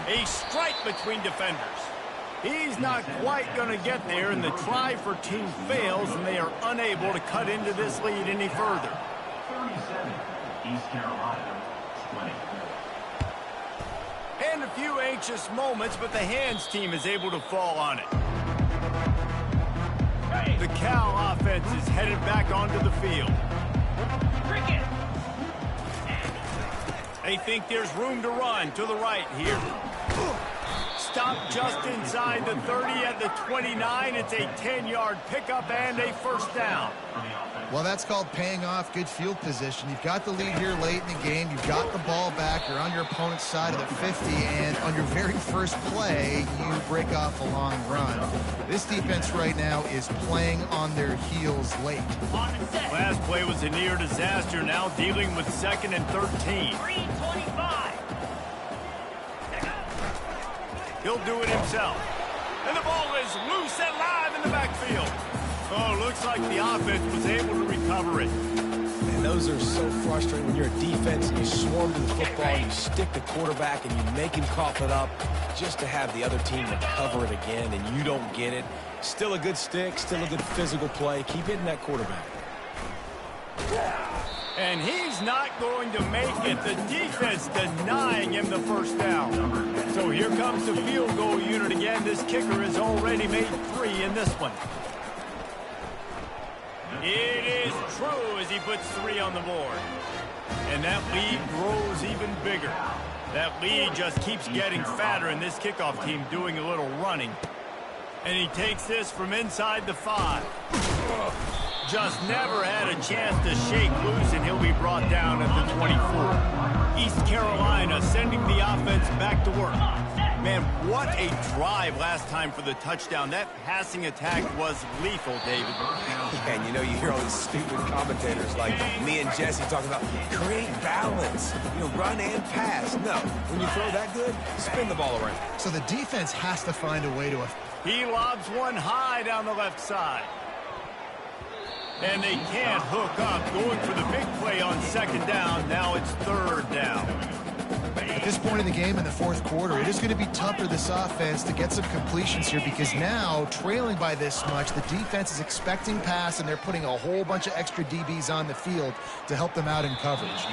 A strike between defenders. He's not quite going to get there, and the try for two fails, and they are unable to cut into this lead any further. 37, East Carolina, 20. And a few anxious moments, but the hands team is able to fall on it. The Cal offense is headed back onto the field. They think there's room to run to the right here. Stop just inside the 30 at the 29. It's a 10-yard pickup and a 1st down. Well, that's called paying off good field position. You've got the lead here late in the game. You've got the ball back. You're on your opponent's side of the 50, and on your very first play, you break off a long run. This defense right now is playing on their heels late. Last play was a near disaster, now dealing with 2nd and 13. 3:25. He'll do it himself. And the ball is loose and live in the backfield. Oh, looks like the offense was able to recover it. And those are so frustrating when you're a defense and you swarm to the football, you stick the quarterback, and you make him cough it up just to have the other team recover it again, and you don't get it. Still a good stick, still a good physical play. Keep hitting that quarterback. And he's not going to make it. The defense denying him the first down. So here comes the field goal unit again. This kicker has already made 3 in this one. It is true as he puts 3 on the board. And that lead grows even bigger. That lead just keeps getting fatter, and this kickoff team doing a little running. And he takes this from inside the 5. Just never had a chance to shake loose, and he'll be brought down at the 24. East Carolina sending the offense back to work. Man, what a drive last time for the touchdown. That passing attack was lethal, David. And you know, you hear all these stupid commentators like me and Jesse talking about create balance, run and pass. No, when you throw that good, spin the ball around. So the defense has to find a way to... He lobs one high down the left side. And they can't hook up, going for the big play on second down. Now it's third down. At this point in the game in the fourth quarter, it is going to be tough for this offense to get some completions here because now, trailing by this much, the defense is expecting pass, and they're putting a whole bunch of extra DBs on the field to help them out in coverage.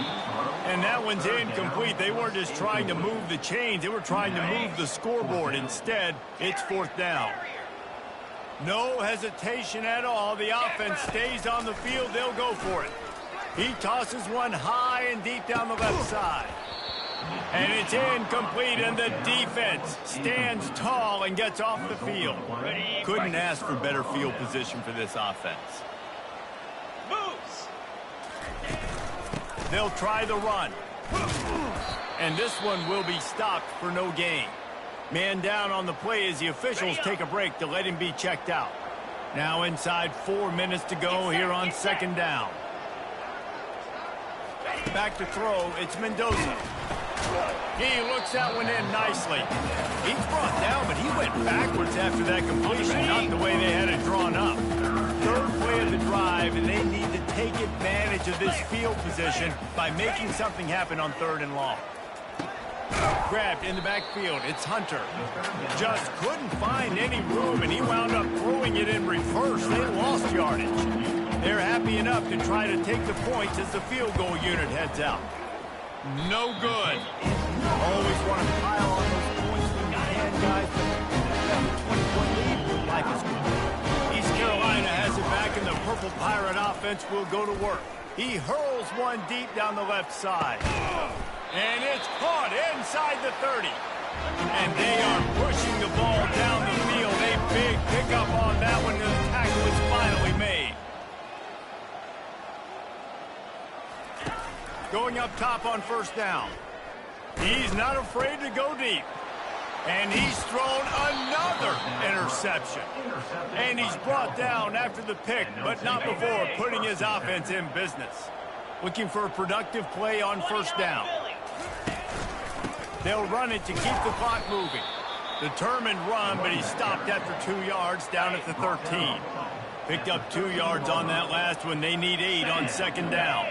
And that one's incomplete. They weren't just trying to move the chains. They were trying to move the scoreboard. Instead, it's fourth down. No hesitation at all. The offense stays on the field. They'll go for it. He tosses one high and deep down the left side. And it's incomplete, and the defense stands tall and gets off the field. Couldn't ask for better field position for this offense. Moves. They'll try the run. And this one will be stopped for no gain. Man down on the play as the officials take a break to let him be checked out. Now inside 4 minutes to go here on second down. Back to throw, it's Mendoza. He looks that one in nicely. He's brought down, but he went backwards after that completion, not the way they had it drawn up. Third play of the drive, and they need to take advantage of this field position by making something happen on third and long. Grabbed in the backfield, it's Hunter. Just couldn't find any room, and he wound up throwing it in reverse. They lost yardage. They're happy enough to try to take the points as the field goal unit heads out. No good. Always want to pile on those points when you can, guys, but a 20-point lead, life is good. East Carolina has it back, and the Purple Pirate offense will go to work. He hurls one deep down the left side. And it's caught inside the 30. And they are pushing the ball down the field. A big pickup on that one. The tackle is finally made. Going up top on first down. He's not afraid to go deep. And he's thrown another interception. And he's brought down after the pick, but not before putting his offense in business. Looking for a productive play on first down. They'll run it to keep the clock moving. Determined run, but he stopped after 2 yards down at the 13. Picked up 2 yards on that last one. They need 8 on second down.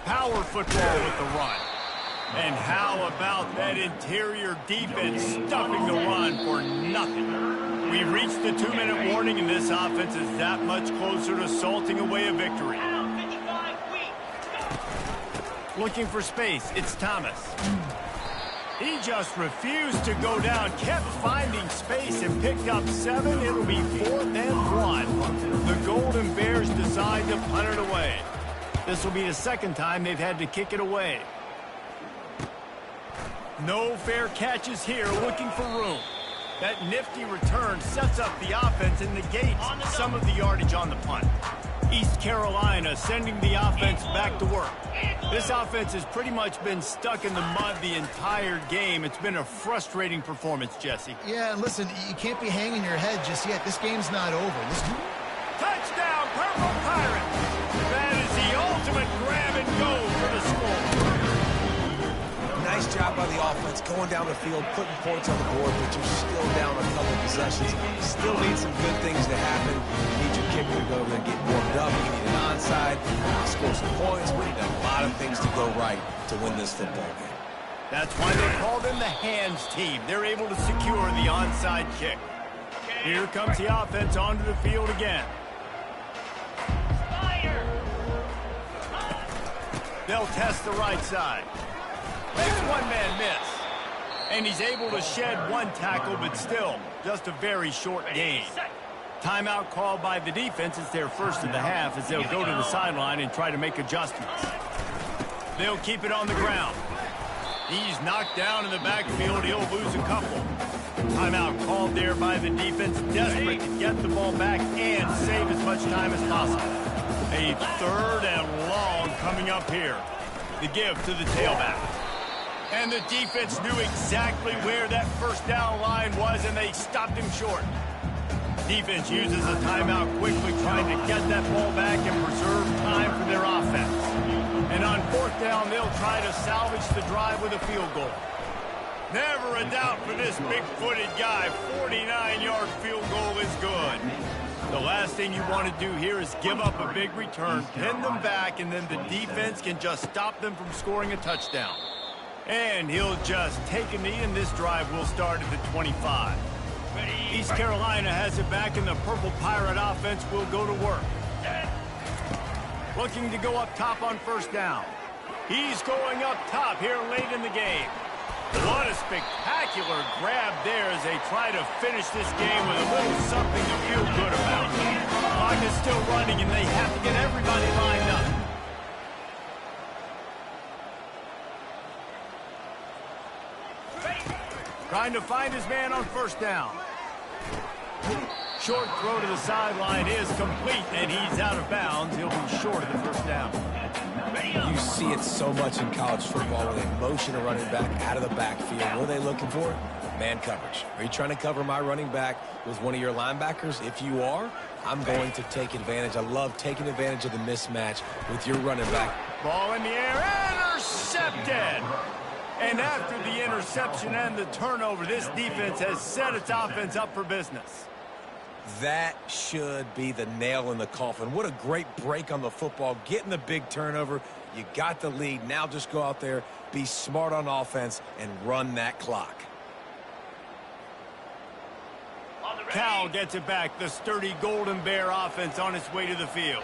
Power football with the run. And how about that interior defense stuffing the run for nothing? We've reached the 2-minute warning, and this offense is that much closer to salting away a victory. Looking for space, it's Thomas. He just refused to go down, kept finding space, and picked up 7. It'll be 4th and 1. The Golden Bears decide to punt it away. This will be the second time they've had to kick it away. No fair catches here, looking for room. That nifty return sets up the offense and negates some of the yardage on the punt. East Carolina sending the offense back to work. This offense has pretty much been stuck in the mud the entire game. It's been a frustrating performance, Jesse. Yeah, listen, you can't be hanging your head just yet. This game's not over. Touchdown, Purple Pirate! That is the ultimate grab and go for the score. Nice job by the offense, going down the field, putting points on the board, but you're still down a couple possessions. Still need some good things to happen. You need your kicker to go over there and get warmed up. You need an onside, score some points. We need a lot of things to go right to win this football game. That's why they call them the hands team. They're able to secure the onside kick. Here comes the offense onto the field again. They'll test the right side. Makes one man miss. And he's able to shed one tackle, but still, just a very short gain. Timeout called by the defense. It's their first of the half as they'll go to the sideline and try to make adjustments. They'll keep it on the ground. He's knocked down in the backfield. He'll lose a couple. Timeout called there by the defense, desperate to get the ball back and save as much time as possible. A 3rd and long coming up here. The give to the tailback. And the defense knew exactly where that first down line was, and they stopped him short. Defense uses a timeout quickly, trying to get that ball back and preserve time for their offense. And on 4th down, they'll try to salvage the drive with a field goal. Never a doubt for this big-footed guy. 49-yard field goal is good. The last thing you want to do here is give up a big return, pin them back, and then the defense can just stop them from scoring a touchdown. And he'll just take a knee, and this drive will start at the 25. East Carolina has it back, and the Purple Pirate offense will go to work. Looking to go up top on 1st down. He's going up top here late in the game. What a spectacular grab there as they try to finish this game with a little something to feel good about. The clock is still running, and they have to get everybody lined up. Trying to find his man on 1st down. Short throw to the sideline is complete, and he's out of bounds. He'll be short of the 1st down. You see it so much in college football where they motion a running back out of the backfield. What are they looking for? Man coverage. Are you trying to cover my running back with one of your linebackers? If you are, I'm going to take advantage. I love taking advantage of the mismatch with your running back. Ball in the air, intercepted! And after the interception and the turnover, this defense has set its offense up for business. That should be the nail in the coffin. What a great break on the football. Getting the big turnover. You got the lead. Now just go out there, be smart on offense, and run that clock. Cal gets it back. The sturdy Golden Bear offense on its way to the field.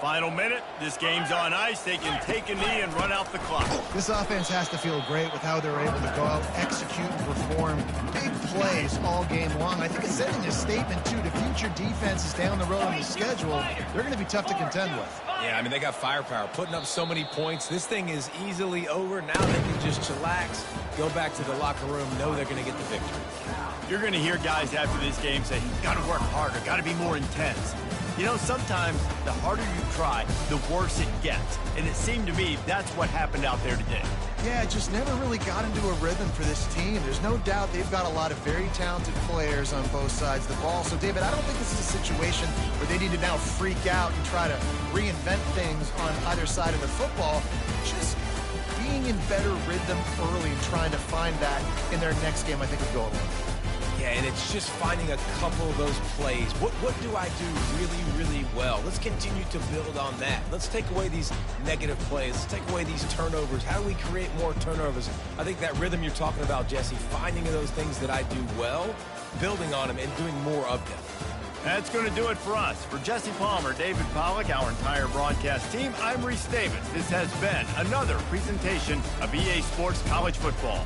Final minute. This game's on ice. They can take a knee and run out the clock. This offense has to feel great with how they're able to go out, execute, and perform big plays all game long. I think it's sending a statement, too, to future defenses down the road on the schedule. They're going to be tough to contend with. Yeah, I mean, they got firepower, putting up so many points. This thing is easily over. Now they can just chillax, go back to the locker room, know they're going to get the victory. You're going to hear guys after this game say, got to work harder, got to be more intense. You know, sometimes the harder you try, the worse it gets. And it seemed to me that's what happened out there today. Yeah, it just never really got into a rhythm for this team. There's no doubt they've got a lot of very talented players on both sides of the ball. So, David, I don't think this is a situation where they need to now freak out and try to reinvent things on either side of the football. Just being in better rhythm early and trying to find that in their next game, I think, would go a long way. Yeah, and it's just finding a couple of those plays. What do I do really, really well? Let's continue to build on that. Let's take away these negative plays. Let's take away these turnovers. How do we create more turnovers? I think that rhythm you're talking about, Jesse, finding those things that I do well, building on them, and doing more of them. That's going to do it for us. For Jesse Palmer, David Pollack, our entire broadcast team, I'm Reese Davis. This has been another presentation of EA Sports College Football.